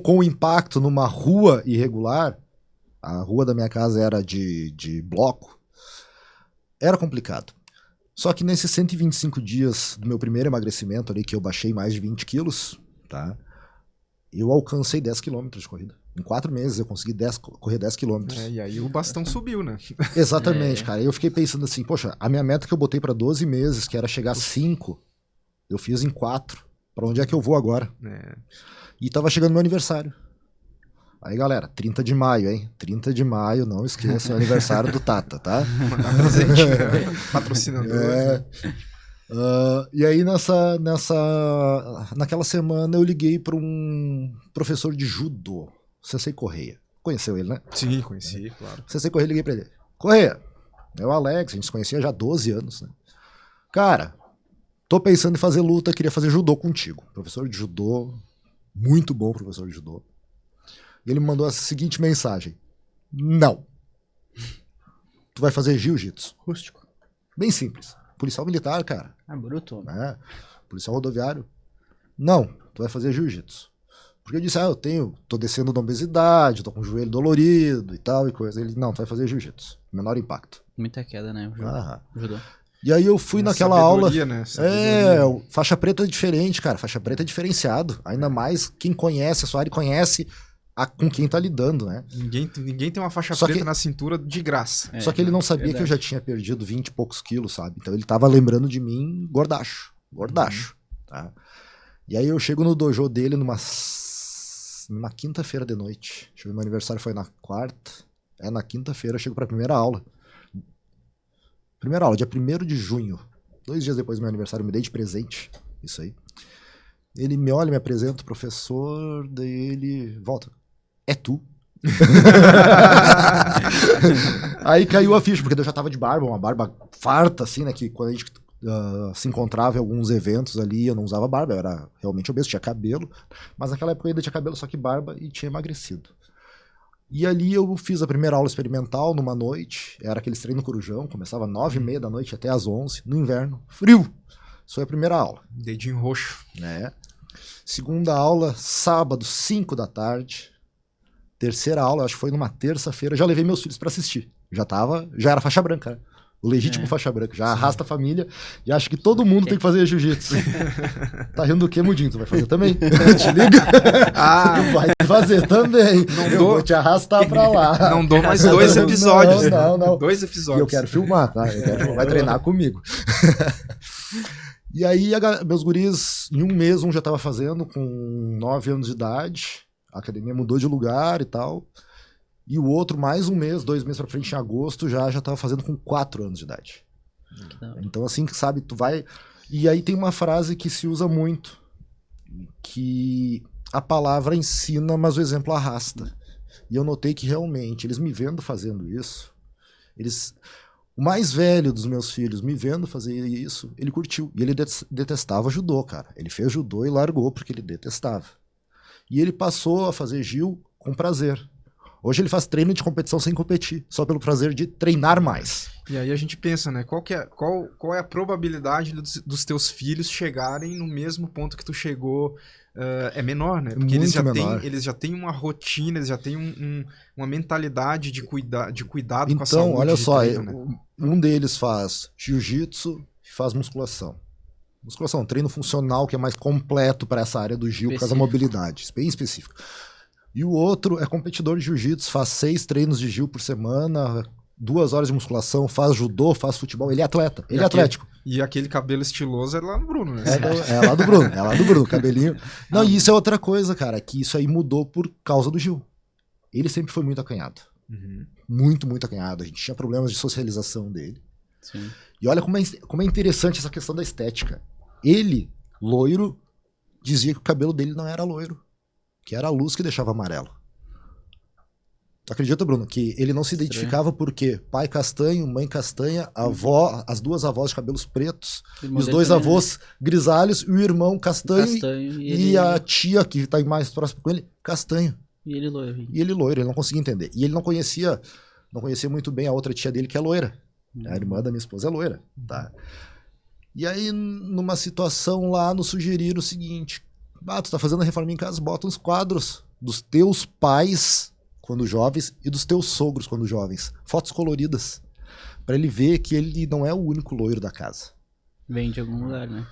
com o impacto numa rua irregular, a rua da minha casa era de bloco, era complicado. Só que nesses 125 dias do meu primeiro emagrecimento ali, que eu baixei mais de 20 quilos, tá? Eu alcancei 10 quilômetros de corrida. Em 4 meses eu consegui correr 10 quilômetros. E aí o bastão subiu, né? Exatamente, cara. Eu fiquei pensando assim, poxa, a minha meta que eu botei para 12 meses, que era chegar a 5, eu fiz em 4. Pra onde é que eu vou agora? E tava chegando meu aniversário. Aí, galera, 30 de maio, hein? 30 de maio, não esqueça, é o aniversário do Tata, tá? Mandar presente, né? Patrocinador. E aí, naquela semana, eu liguei para um professor de judô, Sensei Correia. Conheceu ele, né? Sim, conheci, claro. Sensei Correia, liguei pra ele. Correia, é o Alex, a gente se conhecia já há 12 anos, né? Cara, tô pensando em fazer luta, queria fazer judô contigo. Professor de judô, muito bom professor de judô. E ele me mandou a seguinte mensagem. Não. Tu vai fazer jiu-jitsu. Rústico. Bem simples. Policial militar, cara. Bruto. Né? Policial rodoviário. Não, tu vai fazer jiu-jitsu. Porque eu disse, eu tô descendo da obesidade, tô com o joelho dolorido e tal e coisa. Ele, não, tu vai fazer jiu-jitsu. Menor impacto. Muita queda, né? O judô. E aí eu fui naquela aula. Né? Faixa preta é diferente, cara. Faixa preta é diferenciado. Ainda mais quem conhece a sua área conhece com quem tá lidando, né? Ninguém tem uma faixa preta na cintura de graça. Só que ele não sabia que eu já tinha perdido 20 e poucos quilos, sabe? Então ele tava lembrando de mim gordacho. Tá? E aí eu chego no dojo dele numa quinta-feira de noite. Deixa eu ver, meu aniversário foi na quarta. Na quinta-feira eu chego pra primeira aula. Primeira aula, dia 1º de junho. 2 dias depois do meu aniversário, eu me dei de presente. Isso aí. Ele me olha, me apresenta o professor, daí ele volta. É tu? Aí caiu a ficha, porque eu já tava de barba, uma barba farta, assim, né? Que quando a gente se encontrava em alguns eventos ali, eu não usava barba, eu era realmente obeso, tinha cabelo. Mas naquela época eu ainda tinha cabelo, só que barba, e tinha emagrecido. E ali eu fiz a primeira aula experimental numa noite, era aqueles treinos corujão, começava 9h30 da noite até às 11, no inverno, frio. Isso foi a primeira aula. Dedinho roxo. Segunda aula, sábado, 5 da tarde. Terceira aula, acho que foi numa terça-feira, já levei meus filhos pra assistir. Já era faixa branca, né? O legítimo faixa branca. Já arrasta a família e acha que todo mundo tem que fazer jiu-jitsu. Tá rindo do quê, Mudinho? Tu vai fazer também? Te liga? Vai fazer também. Vou te arrastar pra lá. Não dou mais 2 episódios. Não. 2 episódios. E eu quero filmar, tá? Vai treinar comigo. E aí, meus guris, em um mês, um já tava fazendo, com 9 anos de idade. A academia mudou de lugar e tal. E o outro, mais um mês, 2 meses pra frente, em agosto, já tava fazendo com 4 anos de idade. Então, assim, sabe, tu vai... E aí tem uma frase que se usa muito, que a palavra ensina, mas o exemplo arrasta. E eu notei que realmente, eles me vendo fazendo isso, o mais velho dos meus filhos me vendo fazer isso, ele curtiu. E ele detestava judô, cara. Ele fez judô e largou porque ele detestava. E ele passou a fazer Gil com prazer. Hoje ele faz treino de competição sem competir, só pelo prazer de treinar mais. E aí a gente pensa, né? Qual é a probabilidade dos teus filhos chegarem no mesmo ponto que tu chegou? É menor, né? Porque eles já têm uma rotina, eles já têm uma mentalidade de cuidado com a saúde. Então, olha só, treino, né? Um deles faz jiu-jitsu e faz musculação. Musculação, treino funcional que é mais completo para essa área do Gil, por causa da mobilidade, bem específico. E o outro é competidor de jiu-jitsu, faz 6 treinos de Gil por semana, 2 horas de musculação, faz judô, faz futebol. Ele é atleta, ele é atlético. E aquele cabelo estiloso é lá no Bruno, né? É lá do Bruno, cabelinho. Não, e isso é outra coisa, cara, que isso aí mudou por causa do Gil. Ele sempre foi muito acanhado. Uhum. Muito, muito acanhado. A gente tinha problemas de socialização dele. Sim. E olha como é interessante essa questão da estética. Ele, loiro, dizia que o cabelo dele não era loiro, que era a luz que deixava amarelo. Tu acredita, Bruno, que ele não se identificava porque pai castanho, mãe castanha, avó, as 2 avós de cabelos pretos, e os 2 avós grisalhos, e o irmão castanho e a tia que tá mais próximo com ele, castanho. E ele loiro. Ele não conseguia entender. E ele não conhecia muito bem a outra tia dele, que é loira. A irmã da minha esposa é loira, tá? E aí, numa situação lá, nos sugeriram o seguinte: tu tá fazendo a reforma em casa, bota uns quadros dos teus pais quando jovens e dos teus sogros quando jovens. Fotos coloridas. Pra ele ver que ele não é o único loiro da casa. Vem de algum lugar, né?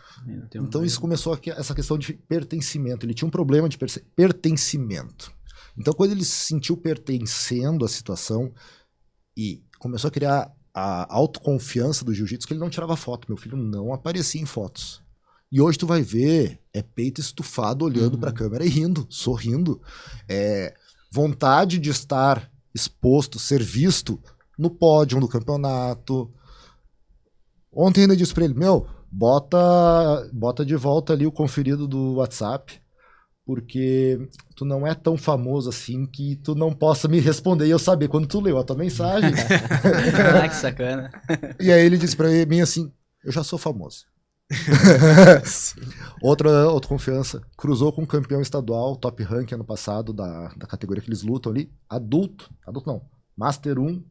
Então isso começou essa questão de pertencimento. Ele tinha um problema de pertencimento. Então quando ele se sentiu pertencendo à situação e começou a criar a autoconfiança do jiu-jitsu, que ele não tirava foto. Meu filho não aparecia em fotos. E hoje tu vai ver, é peito estufado olhando pra câmera e rindo, sorrindo. Vontade de estar exposto, ser visto no pódio do campeonato. Ontem ainda disse pra ele, bota de volta ali o conferido do WhatsApp, porque tu não é tão famoso assim que tu não possa me responder e eu saber quando tu leu a tua mensagem. Ah, que sacana. E aí ele disse pra mim assim, eu já sou famoso. outra confiança, cruzou com um campeão estadual, top rank ano passado, da categoria que eles lutam ali, adulto não, Master 1,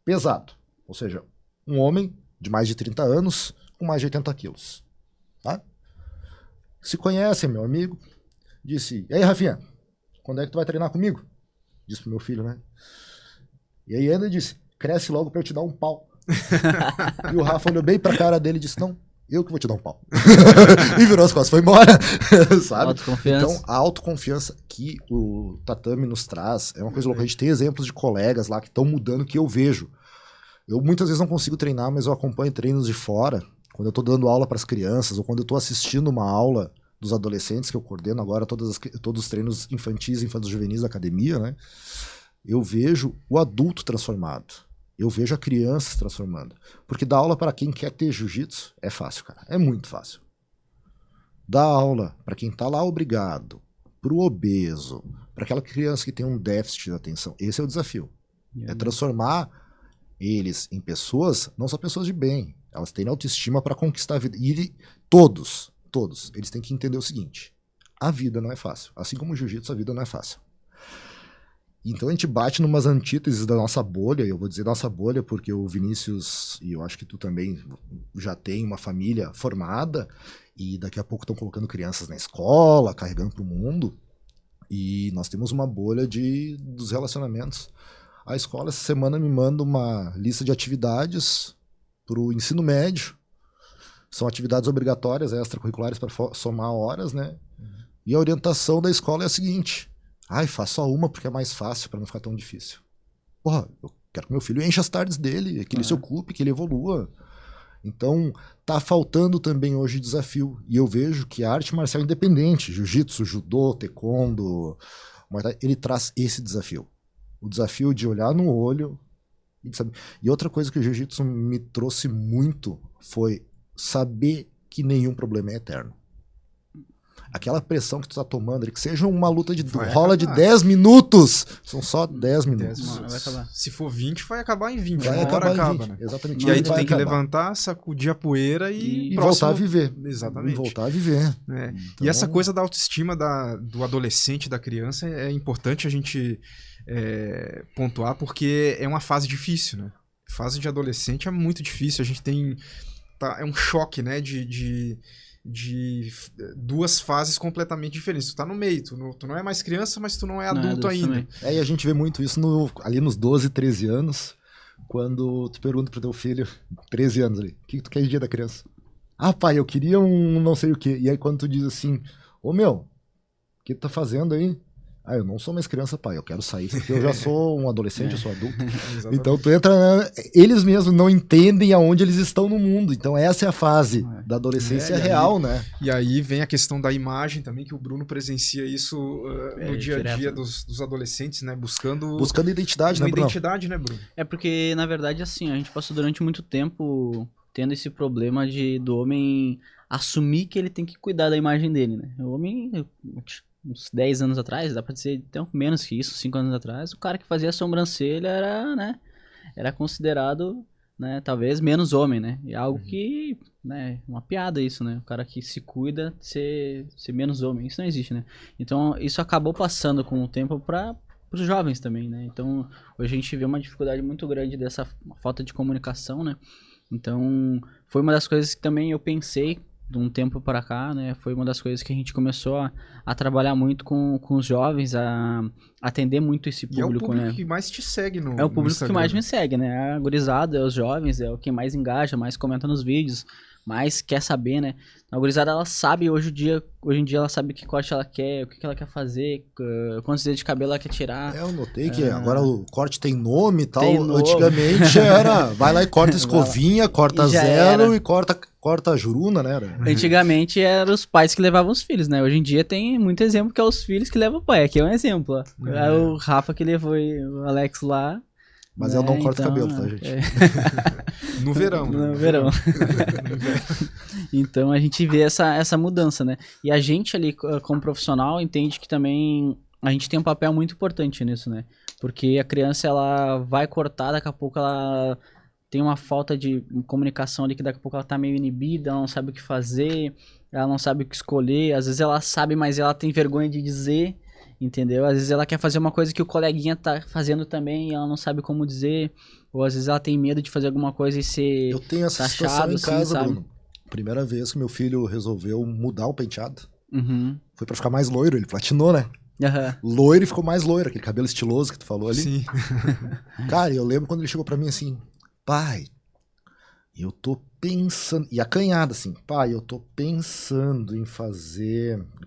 pesado, ou seja, um homem de mais de 30 anos, com mais de 80 quilos, tá? Se conhecem, meu amigo, disse, e aí Rafinha, quando é que tu vai treinar comigo? Disse pro meu filho, né? E aí ainda disse, cresce logo pra eu te dar um pau. E o Rafa olhou bem pra cara dele e disse, não, eu que vou te dar um pau. E virou as costas, foi embora. Sabe? Autoconfiança. Então, a autoconfiança que o tatame nos traz é uma coisa louca. A gente tem exemplos de colegas lá que estão mudando, que eu vejo. Eu muitas vezes não consigo treinar, mas eu acompanho treinos de fora. Quando eu tô dando aula para as crianças, ou quando eu tô assistindo uma aula dos adolescentes, que eu coordeno agora todos os treinos infantis e infantos juvenis da academia, né? Eu vejo o adulto transformado. Eu vejo a criança se transformando. Porque dar aula para quem quer ter jiu-jitsu é fácil, cara. É muito fácil. Dar aula para quem tá lá obrigado, pro obeso, para aquela criança que tem um déficit de atenção. Esse é o desafio. É transformar eles em pessoas, não só pessoas de bem. Elas têm autoestima para conquistar a vida. E todos, eles têm que entender o seguinte. A vida não é fácil. Assim como o jiu-jitsu, a vida não é fácil. Então a gente bate numas antíteses da nossa bolha, e eu vou dizer nossa bolha porque o Vinícius, e eu acho que tu também já tem uma família formada, e daqui a pouco estão colocando crianças na escola, carregando para o mundo, e nós temos uma bolha dos relacionamentos. A escola essa semana me manda uma lista de atividades para o ensino médio, são atividades obrigatórias, extracurriculares para somar horas, né? E a orientação da escola é a seguinte... faz só uma porque é mais fácil para não ficar tão difícil. Porra, eu quero que meu filho encha as tardes dele, que ele se ocupe, que ele evolua. Então, tá faltando também hoje desafio. E eu vejo que a arte marcial independente, jiu-jitsu, judô, taekwondo, O Muay Thai, ele traz esse desafio. O desafio de olhar no olho e de saber. E outra coisa que o Jiu-Jitsu me trouxe muito foi saber que nenhum problema é eterno. Aquela pressão que tu tá tomando, que seja uma luta de rola de 10 minutos, são só 10 minutos. Vai acabar. Se for 20, vai acabar em 20. Vai Uma hora acabar em acaba, 20. né? Exatamente. E aí tu vai tem que acabar. levantar, sacudir a poeira e voltar a viver. Exatamente. E voltar a viver. É. Então, E essa coisa da autoestima do adolescente, da criança, é importante a gente pontuar, porque é uma fase difícil, né? Fase de adolescente é muito difícil. A gente tem... é um choque, né? De duas fases completamente diferentes. Tu tá no meio, tu não é mais criança, mas tu não é adulto ainda. Também. E a gente vê muito isso ali nos 12, 13 anos, quando tu pergunta pro teu filho, 13 anos ali, o que tu quer de dia da criança? Ah, pai, eu queria um não sei o quê. E aí quando tu diz assim, ô meu, o que tu tá fazendo aí? Ah, eu não sou mais criança, pai, eu quero sair, porque eu já sou um adolescente, eu sou adulto. Então tu entra, eles mesmos não entendem aonde eles estão no mundo. Então essa é a fase da adolescência real, né? E aí vem a questão da imagem também, que o Bruno presencia isso no dia a dia dos adolescentes, né? Buscando Identidade, uma né, Bruno? identidade, né, Bruno? É porque, na verdade, assim, a gente passou durante muito tempo tendo esse problema do homem assumir que ele tem que cuidar da imagem dele, né? O homem, uns 10 anos atrás, dá pra dizer até menos que isso, 5 anos atrás, o cara que fazia a sobrancelha era, né, era considerado, né, talvez menos homem, né? E algo que, né, uma piada isso, né? O cara que se cuida ser menos homem, isso não existe, né? Então, isso acabou passando com o tempo para os jovens também, né? Então, hoje a gente vê uma dificuldade muito grande dessa falta de comunicação, né? Então, foi uma das coisas que também eu pensei de um tempo para cá, né? Foi uma das coisas que a gente começou a trabalhar muito com os jovens, a atender muito esse público, e é o público né? que mais te segue É o público que mais me segue, né? A gurizada, é os jovens, é o que mais engaja, mais comenta nos vídeos, mais quer saber, né? A gurizada, ela sabe hoje em dia ela sabe que corte ela quer, o que ela quer fazer, quantos dedos de cabelo ela quer tirar. Eu notei que agora o corte tem nome e tal. Tem nome. Antigamente era, vai lá e corta escovinha, corta E já zero era. e corta a juruna, né? Antigamente eram os pais que levavam os filhos, né? Hoje em dia tem muito exemplo que é os filhos que levam o pai. Aqui é um exemplo, ó. É o Rafa que levou o Alex lá. Mas né? eu não corto Então, cabelo, tá, gente? No verão. No verão. Então a gente vê essa mudança, né? E a gente ali, como profissional, entende que também a gente tem um papel muito importante nisso, né? Porque a criança, ela vai cortar, daqui a pouco ela tem uma falta de comunicação ali, que daqui a pouco ela tá meio inibida, ela não sabe o que fazer, ela não sabe o que escolher, às vezes ela sabe, mas ela tem vergonha de dizer, entendeu? Às vezes ela quer fazer uma coisa que o coleguinha tá fazendo também e ela não sabe como dizer, ou às vezes ela tem medo de fazer alguma coisa e ser Eu tenho essa taxado, situação em assim, casa, sabe? Bruno. Primeira vez que meu filho resolveu mudar o penteado, Uhum. foi pra ficar mais loiro, ele platinou, né? Aham. Loiro e ficou mais loiro, aquele cabelo estiloso que tu falou ali. Sim. Cara, eu lembro quando ele chegou pra mim assim, pai, eu tô pensando, e acanhado assim, pai, eu tô pensando em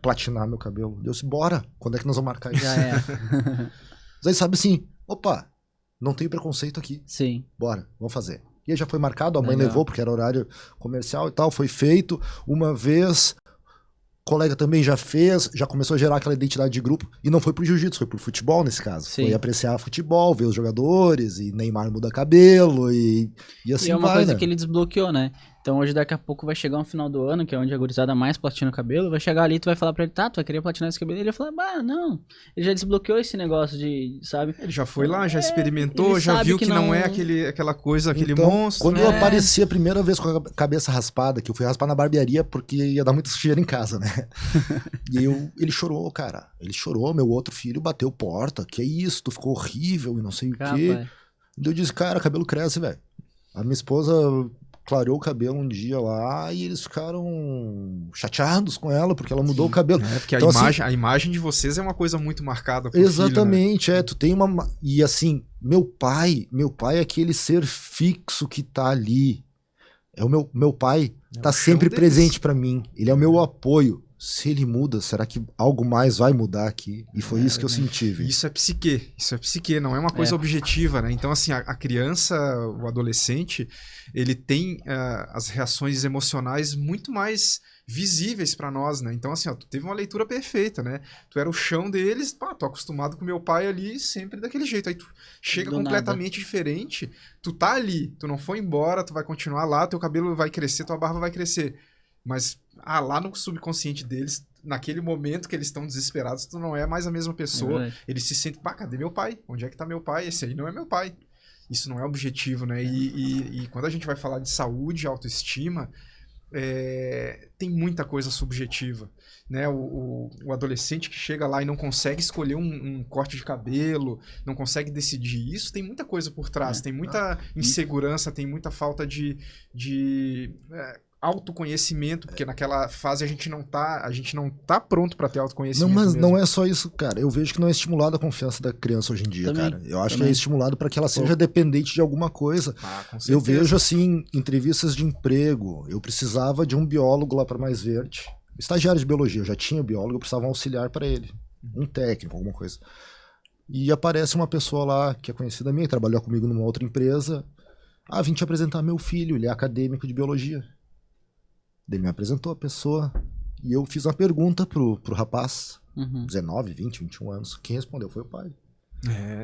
platinar meu cabelo. Eu disse, bora, quando é que nós vamos marcar isso? Já é. Mas aí sabe assim, opa, não tem preconceito aqui, Sim. bora, vamos fazer. E aí já foi marcado, a mãe Legal. levou, porque era horário comercial e tal, foi feito uma vez, o colega também já fez, já começou a gerar aquela identidade de grupo, e não foi pro jiu-jitsu, foi pro futebol nesse caso. Sim. Foi apreciar futebol, ver os jogadores, e Neymar muda cabelo, e assim E é uma vai, coisa né? que ele desbloqueou, né? Então hoje daqui a pouco vai chegar um final do ano, que é onde a gurizada mais platina o cabelo, vai chegar ali, tu vai falar pra ele, tá, tu vai querer platinar esse cabelo? Ele vai falar, bah, não. Ele já desbloqueou esse negócio de, sabe? Ele já foi lá, já experimentou, ele já sabe viu que que não não- é aquela coisa, aquele Então, monstro, quando né? eu apareci a primeira vez com a cabeça raspada, que eu fui raspar na barbearia porque ia dar muita sujeira em casa, né? E ele chorou, cara. Ele chorou, meu outro filho bateu porta. Que isso, tu ficou horrível e não sei o quê. Rapaz. E eu disse, cara, cabelo cresce, velho. A minha esposa clareou o cabelo um dia lá e eles ficaram chateados com ela porque ela mudou o cabelo. É, porque Então, assim, a imagem de vocês é uma coisa muito marcada pro filho, né? exatamente, tu tem uma... E assim, meu pai é aquele ser fixo que tá ali. É o meu pai É tá o chão sempre deles. presente pra mim. Ele é o meu apoio. se ele muda, será que algo mais vai mudar aqui? E foi isso que eu senti, viu? Isso é psique, não é uma coisa objetiva, né? Então, assim, a criança, o adolescente, ele tem as reações emocionais muito mais visíveis para nós, né? Então, assim, ó, tu teve uma leitura perfeita, né? Tu era o chão deles, pá, tô acostumado com meu pai ali, sempre daquele jeito. Aí tu chega completamente diferente, tu tá ali, tu não foi embora, tu vai continuar lá, teu cabelo vai crescer, tua barba vai crescer. Mas, lá no subconsciente deles, naquele momento que eles estão desesperados, tu não é mais a mesma pessoa. Eles se sentem, pá, cadê meu pai? Onde é que tá meu pai? Esse aí não é meu pai. Isso não é objetivo, né? E quando a gente vai falar de saúde e autoestima, tem muita coisa subjetiva, né? O adolescente que chega lá e não consegue escolher um corte de cabelo, não consegue decidir isso, tem muita coisa por trás, tem muita insegurança, tem muita falta de autoconhecimento, porque naquela fase a gente não tá pronto para ter autoconhecimento. Não, mas mesmo. não é só isso, cara. Eu vejo que não é estimulado a confiança da criança hoje em dia, Também, cara. Eu acho que é estimulado para que ela seja dependente de alguma coisa. Com certeza. Eu vejo, assim, entrevistas de emprego. Eu precisava de um biólogo lá para Mais Verde. Estagiário de biologia. Eu já tinha biólogo, eu precisava de um auxiliar para ele. Um técnico, alguma coisa. E aparece uma pessoa lá que é conhecida minha, que trabalhou comigo numa outra empresa. Vim te apresentar meu filho, ele é acadêmico de biologia. Ele me apresentou a pessoa e eu fiz uma pergunta pro rapaz, 19, 20, 21 anos. Quem respondeu foi o pai.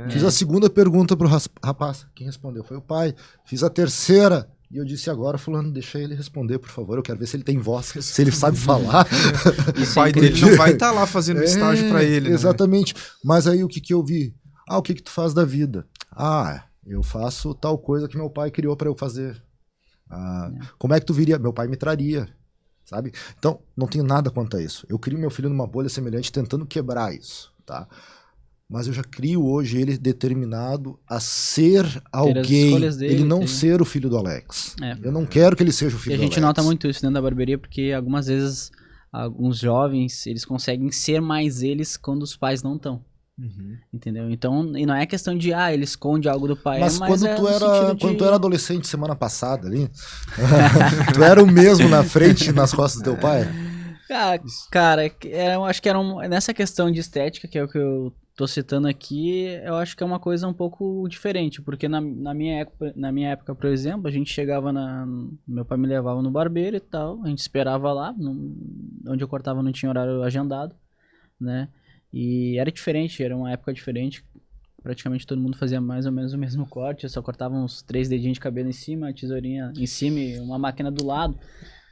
Fiz a segunda pergunta pro rapaz. Quem respondeu foi o pai. Fiz a terceira e eu disse agora, fulano, deixa ele responder, por favor. Eu quero ver se ele tem voz, se ele sabe falar. O pai dele não vai estar lá fazendo estágio para ele, né? Exatamente. Mas aí o que eu vi? O que tu faz da vida? Eu faço tal coisa que meu pai criou para eu fazer. Como é que tu viria? Meu pai me traria, sabe? Então, não tenho nada quanto a isso. Eu crio meu filho numa bolha semelhante tentando quebrar isso, tá? Mas eu já crio hoje ele determinado a ser alguém, ele não ser o filho do Alex. Eu não quero que ele seja o filho do Alex. E a gente nota muito isso dentro da barbearia, porque algumas vezes alguns jovens, eles conseguem ser mais eles quando os pais não estão. Entendeu? Então, e não é questão de ele esconde algo do pai. Mas quando tu era adolescente semana passada ali, tu era o mesmo na frente e nas costas do teu pai? Cara, eu acho que nessa questão de estética, que é o que eu tô citando aqui, eu acho que é uma coisa um pouco diferente, porque na minha época, por exemplo, a gente chegava meu pai me levava no barbeiro e tal, a gente esperava lá, onde eu cortava não tinha horário agendado, né? E era diferente, era uma época diferente. Praticamente todo mundo fazia mais ou menos o mesmo corte. Eu só cortava uns 3 dedinhos de cabelo em cima, a tesourinha em cima e uma máquina do lado.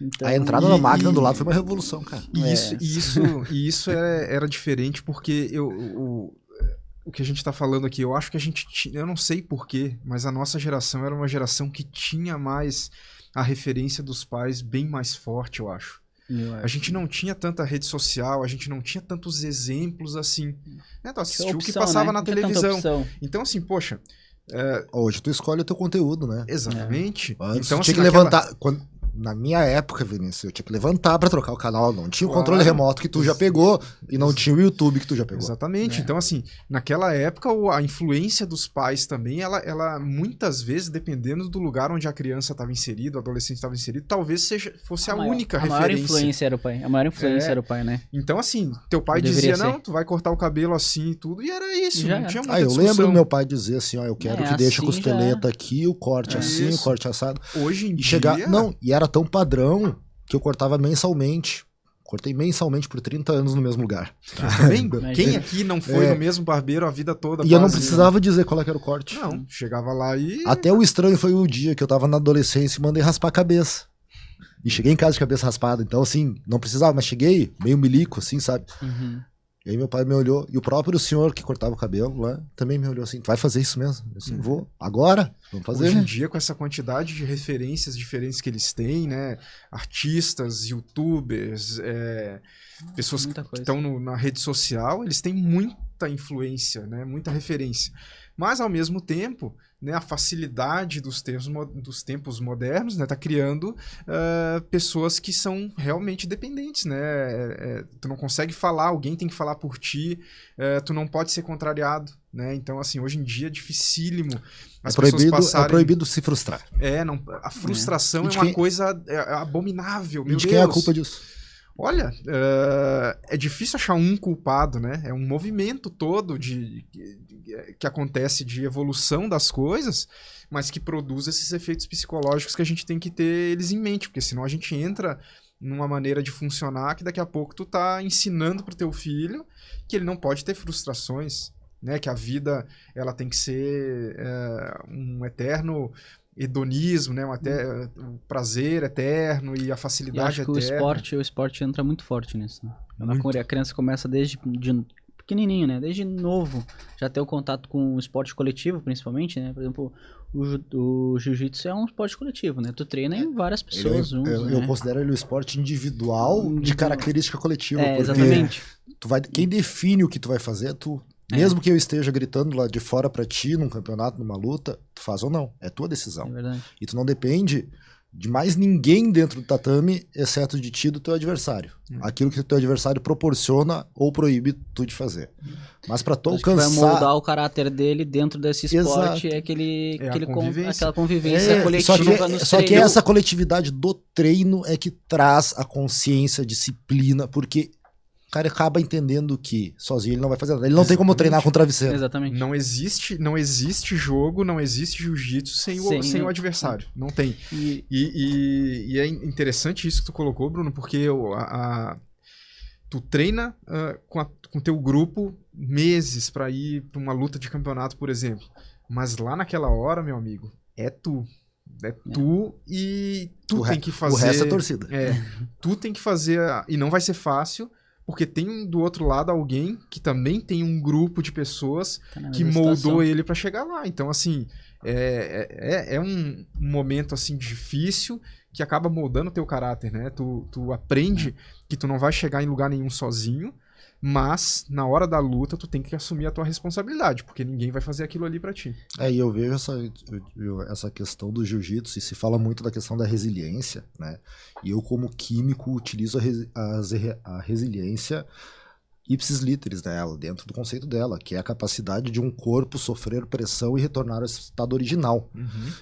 Então, a entrada na máquina do lado foi uma revolução, cara. E isso era diferente porque o que a gente tá falando aqui, eu acho que eu não sei porquê, mas a nossa geração era uma geração que tinha mais a referência dos pais bem mais forte, eu acho. A gente não tinha tanta rede social, a gente não tinha tantos exemplos assim. Tu assistiu o que passava na televisão. Então, assim, poxa. Hoje tu escolhe o teu conteúdo, né? Exatamente. Antes então, tinha que levantar. Na minha época, Vinícius, eu tinha que levantar pra trocar o canal. Não tinha o controle remoto que tu já pegou e não tinha o YouTube que tu já pegou. Exatamente. Então, assim, naquela época, a influência dos pais também, ela muitas vezes, dependendo do lugar onde a criança estava inserida, o adolescente estava inserido, talvez fosse a única referência. A maior influência era o pai. A maior influência era o pai, né? Então, assim, teu pai dizia, não, tu vai cortar o cabelo assim e tudo, e era isso. Não tinha muita discussão. Eu lembro meu pai dizer assim, eu quero que deixe a costeleta aqui, o corte assim, o corte assado. Hoje em dia... E era tão padrão que eu cortava mensalmente. Cortei mensalmente por 30 anos no mesmo lugar. Também? Quem aqui não foi no mesmo barbeiro a vida toda? E eu não precisava dizer qual era o corte. Não, chegava lá e... Até o estranho foi o dia que eu tava na adolescência e mandei raspar a cabeça. E cheguei em casa de cabeça raspada. Então, assim, não precisava, mas cheguei meio milico, assim, sabe? E aí meu pai me olhou, e o próprio senhor que cortava o cabelo lá, também me olhou assim, tu vai fazer isso mesmo? Eu assim, vou, agora? Vamos fazer. Hoje em dia, com essa quantidade de referências diferentes que eles têm, né, artistas, youtubers, pessoas que estão na rede social, eles têm muita influência, né, muita referência. Mas, ao mesmo tempo, né, a facilidade dos tempos modernos, né, tá criando pessoas que são realmente dependentes, né? Tu não consegue falar, alguém tem que falar por ti, tu não pode ser contrariado, né? Então, assim, hoje em dia é dificílimo as pessoas passarem... É proibido se frustrar. A frustração é uma coisa abominável. E de quem é a culpa disso? Olha, é difícil achar um culpado, né? É um movimento todo que acontece de evolução das coisas, mas que produz esses efeitos psicológicos que a gente tem que ter eles em mente, porque senão a gente entra numa maneira de funcionar que daqui a pouco tu tá ensinando pro teu filho que ele não pode ter frustrações, né? Que a vida ela tem que ser um eterno hedonismo, né? Um prazer eterno e a facilidade Eu acho que eterna. o esporte entra muito forte nisso, né? Muito. A criança começa desde pequenininho, né? Desde novo, já ter o contato com o esporte coletivo, principalmente, né? Por exemplo, o jiu-jitsu é um esporte coletivo, né? Tu treina em várias pessoas juntos, Eu né? considero ele um esporte individual de característica coletiva. É, porque exatamente. quem define o que tu vai fazer é tu. Mesmo que eu esteja gritando lá de fora pra ti, num campeonato, numa luta, tu faz ou não. É tua decisão. É verdade. E tu não depende de mais ninguém dentro do tatame, exceto de ti e do teu adversário. Aquilo que o teu adversário proporciona ou proíbe tu de fazer. Mas pra tu Acho que vai alcançar... moldar o caráter dele dentro desse esporte, Exato. é a convivência. aquela convivência Só coletiva nos que treinos. essa coletividade do treino é que traz a consciência, a disciplina, porque o cara acaba entendendo que sozinho ele não vai fazer nada. Ele não tem como treinar com travesseiro. Exatamente. Não existe jogo, não existe jiu-jitsu sem o adversário. Não tem. E é interessante isso que tu colocou, Bruno, porque tu treina com teu grupo meses pra ir pra uma luta de campeonato, por exemplo. Mas lá naquela hora, meu amigo, é tu. É tu e tu tem que fazer... O resto é torcida. Tu tem que fazer... E não vai ser fácil, porque tem do outro lado alguém que também tem um grupo de pessoas que moldou ele pra chegar lá. Então, assim, é um momento assim difícil que acaba moldando o teu caráter, né? Tu aprende que tu não vai chegar em lugar nenhum sozinho, mas na hora da luta tu tem que assumir a tua responsabilidade, porque ninguém vai fazer aquilo ali pra ti. E eu vejo essa questão do jiu-jitsu, e se fala muito da questão da resiliência, né? E eu, como químico, utilizo a resiliência ipsis literis dela, dentro do conceito dela, que é a capacidade de um corpo sofrer pressão e retornar ao estado original.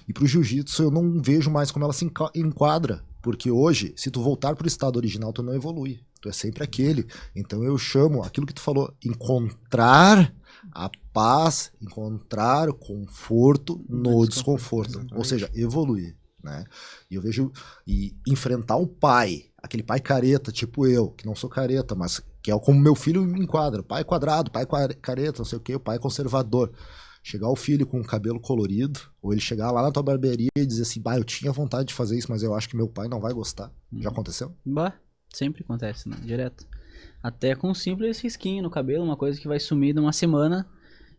E pro jiu-jitsu eu não vejo mais como ela se enquadra, porque hoje, se tu voltar pro estado original, tu não evolui. Tu é sempre aquele. Então eu chamo aquilo que tu falou, encontrar a paz, encontrar o conforto no desconforto. Ou seja, evoluir, né? E eu vejo, e enfrentar o pai, aquele pai careta, tipo eu, que não sou careta, mas que é como meu filho me enquadra. Pai quadrado, pai careta, não sei o que, o pai conservador. Chegar o filho com o cabelo colorido, ou ele chegar lá na tua barbearia e dizer assim, eu tinha vontade de fazer isso, mas eu acho que meu pai não vai gostar. Já aconteceu? Sempre acontece, né? Direto. Até com um simples risquinho no cabelo, uma coisa que vai sumir numa semana,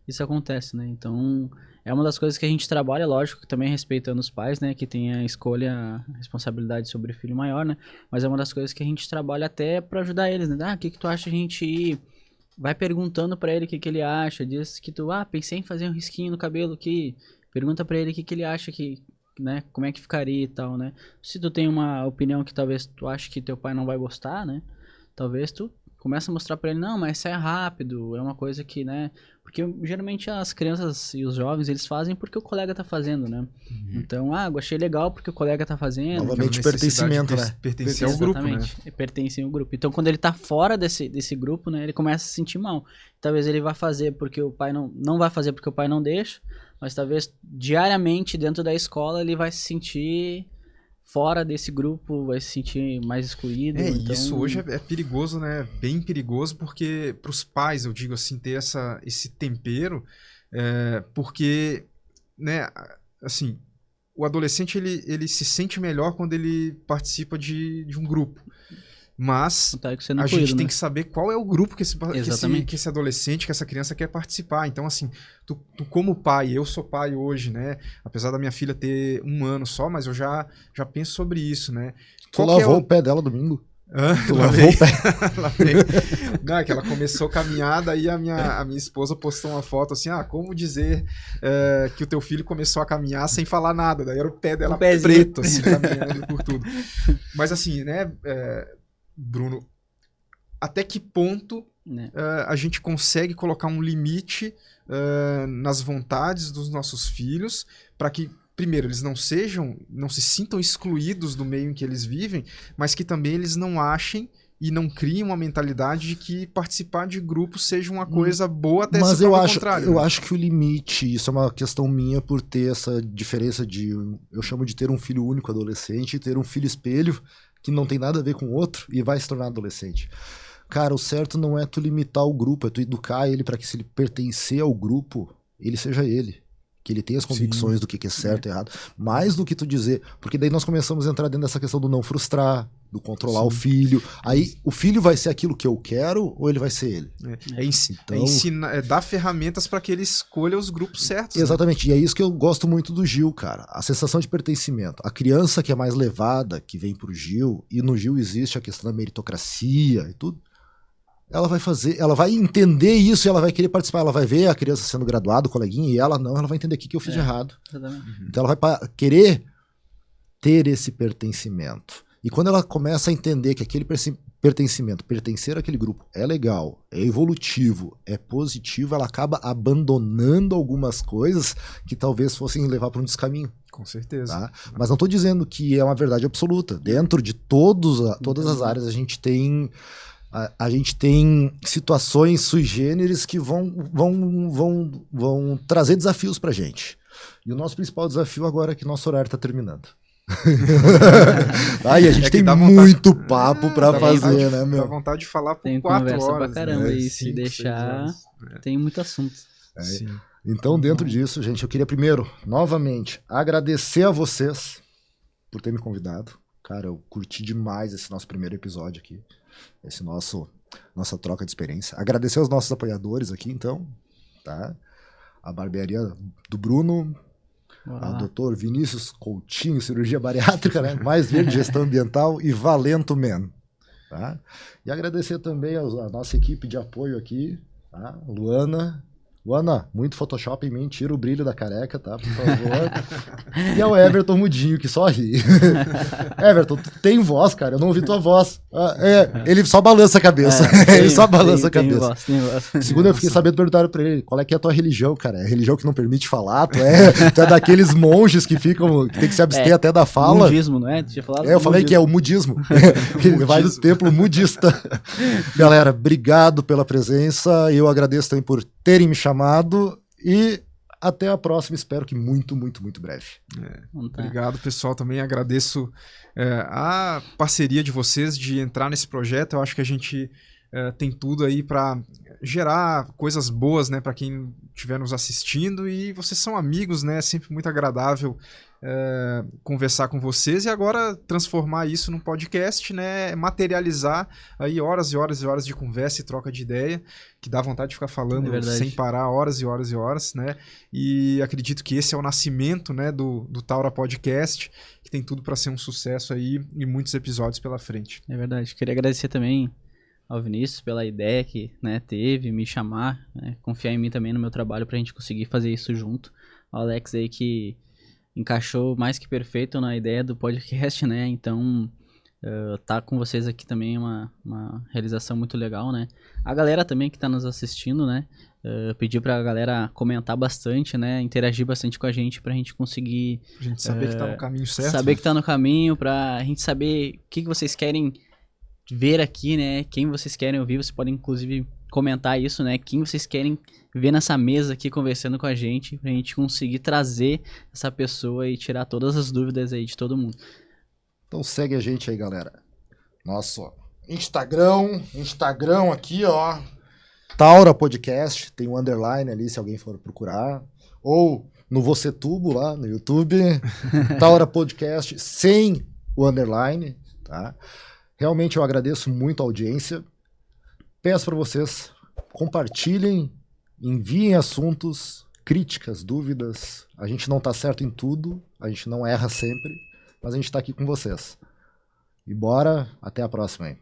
isso acontece, né? Então, é uma das coisas que a gente trabalha, lógico, também respeitando os pais, né? Que tem a escolha, a responsabilidade sobre o filho maior, né? Mas é uma das coisas que a gente trabalha até pra ajudar eles, né? O que tu acha a gente ir? Vai perguntando pra ele o que ele acha, diz que tu, pensei em fazer um risquinho no cabelo aqui, pergunta pra ele o que ele acha que, né, como é que ficaria e tal, né? Se tu tem uma opinião que talvez tu ache que teu pai não vai gostar, né? Talvez tu começa a mostrar pra ele, não, mas isso é rápido, é uma coisa que, né? Porque geralmente as crianças e os jovens, eles fazem porque o colega tá fazendo, né? Então, achei legal porque o colega tá fazendo. Novamente pertencimento, né? Pertencer ao grupo, né? Pertencem ao grupo. Então, quando ele tá fora desse grupo, né? Ele começa a se sentir mal. Talvez ele vá fazer porque o pai não vai fazer porque o pai não deixa, mas talvez diariamente dentro da escola ele vai se sentir fora desse grupo, vai se sentir mais excluído. Então... Isso hoje é perigoso, né? Bem perigoso, porque pros pais, eu digo assim, ter esse tempero, porque, né, assim, o adolescente, ele se sente melhor quando ele participa de um grupo. Mas a gente tem que saber qual é o grupo que esse adolescente, que essa criança quer participar. Então, assim, tu como pai, eu sou pai hoje, né? Apesar da minha filha ter 1 ano só, mas eu já penso sobre isso, né? Tu lavou o pé dela domingo? Tu lavou o pé? Lavei. Não, é que ela começou a caminhar, daí a minha esposa postou uma foto assim, como dizer que o teu filho começou a caminhar sem falar nada. Daí era o pé dela preto, assim, caminhando por tudo. Mas assim, né... Bruno, até que ponto a gente consegue colocar um limite nas vontades dos nossos filhos para que, primeiro, eles não se sintam excluídos do meio em que eles vivem, mas que também eles não achem e não criem uma mentalidade de que participar de grupo seja uma coisa boa até Mas se provar o contrário. eu acho que o limite, isso é uma questão minha por ter essa diferença de, eu chamo de ter um filho único adolescente e ter um filho espelho que não tem nada a ver com o outro e vai se tornar adolescente. Cara, o certo não é tu limitar o grupo, é tu educar ele para que se ele pertencer ao grupo, ele seja ele. Que ele tenha as convicções do que é certo e errado. Mais do que tu dizer, porque daí nós começamos a entrar dentro dessa questão do não frustrar, do controlar o filho. Aí o filho vai ser aquilo que eu quero ou ele vai ser ele? É dar ferramentas para que ele escolha os grupos certos. Exatamente, né? E é isso que eu gosto muito do Gil, cara. A sensação de pertencimento. A criança que é mais levada, que vem pro Gil, e no Gil existe a questão da meritocracia e tudo, ela vai entender isso e ela vai querer participar. Ela vai ver a criança sendo graduada, o coleguinha, e ela vai entender o que eu fiz de errado. Exatamente. Então ela vai querer ter esse pertencimento. E quando ela começa a entender que aquele pertencimento, pertencer àquele grupo é legal, é evolutivo, é positivo, ela acaba abandonando algumas coisas que talvez fossem levar para um descaminho. Com certeza. Tá? Mas não estou dizendo que é uma verdade absoluta. Dentro de todas as áreas a gente tem situações sui generis que vão trazer desafios pra gente. E o nosso principal desafio agora é que nosso horário está terminando. E a gente tem muito papo pra fazer, né, meu? Dá vontade de falar por tem 4 conversa horas. Pra caramba, né? e se deixar, tem muito assunto. Então, dentro disso, gente, eu queria primeiro, novamente, agradecer a vocês por ter me convidado. Cara, eu curti demais esse nosso primeiro episódio aqui. Nossa troca de experiência. Agradecer aos nossos apoiadores aqui, então, tá? A barbearia do Bruno, a Dr. Vinícius Coutinho, cirurgia bariátrica, né? Mais Verde, gestão ambiental e Valento Men, tá? E agradecer também a nossa equipe de apoio aqui, tá? Luana, muito Photoshop em mim, tira o brilho da careca, tá? Por favor. E ao Everton Mudinho, que só ri. Everton, tu tem voz, cara, eu não ouvi tua voz. Ele só balança a cabeça. Ele só balança a cabeça. Tem voz. Segundo, eu fiquei sabendo, perguntaram pra ele, qual é que é a tua religião, cara? É a religião que não permite falar? Tu é daqueles monges que tem que se abster até da fala? Mudismo, não é? Tu tinha falado eu falei que é o mudismo. Ele vai do templo mudista. Galera, obrigado pela presença. Eu agradeço também por terem me chamado e até a próxima, espero que muito, muito, muito breve. Obrigado, pessoal. Também agradeço a parceria de vocês de entrar nesse projeto. Eu acho que a gente tem tudo aí para gerar coisas boas, né, para quem estiver nos assistindo, e vocês são amigos, né, é sempre muito agradável conversar com vocês, e agora transformar isso num podcast, né, materializar aí horas e horas e horas de conversa e troca de ideia, que dá vontade de ficar falando sem parar horas e horas e horas, né, e acredito que esse é o nascimento, né, do Taura Podcast, que tem tudo para ser um sucesso aí e muitos episódios pela frente. É verdade, queria agradecer também ao Vinícius pela ideia que, né, teve, me chamar, né, confiar em mim também no meu trabalho pra gente conseguir fazer isso junto. O Alex aí que encaixou mais que perfeito na ideia do podcast, né, então tá com vocês aqui também é uma realização muito legal, né. A galera também que tá nos assistindo, né, pedir pra galera comentar bastante, né, interagir bastante com a gente pra gente conseguir... A gente saber que tá no caminho certo. Saber que tá no caminho, pra gente saber o que vocês querem ver aqui, né, quem vocês querem ouvir, vocês podem inclusive comentar isso, né, quem vocês querem ver nessa mesa aqui conversando com a gente, pra gente conseguir trazer essa pessoa e tirar todas as dúvidas aí de todo mundo. Então segue a gente aí, galera. Nosso Instagram aqui, ó, Taura Podcast, tem um underline ali se alguém for procurar, ou no Vocetubo lá no YouTube, Taura Podcast sem o underline, tá? Realmente eu agradeço muito a audiência. Peço para vocês, compartilhem, enviem assuntos, críticas, dúvidas. A gente não tá certo em tudo, a gente não erra sempre, mas a gente tá aqui com vocês. E bora, até a próxima aí.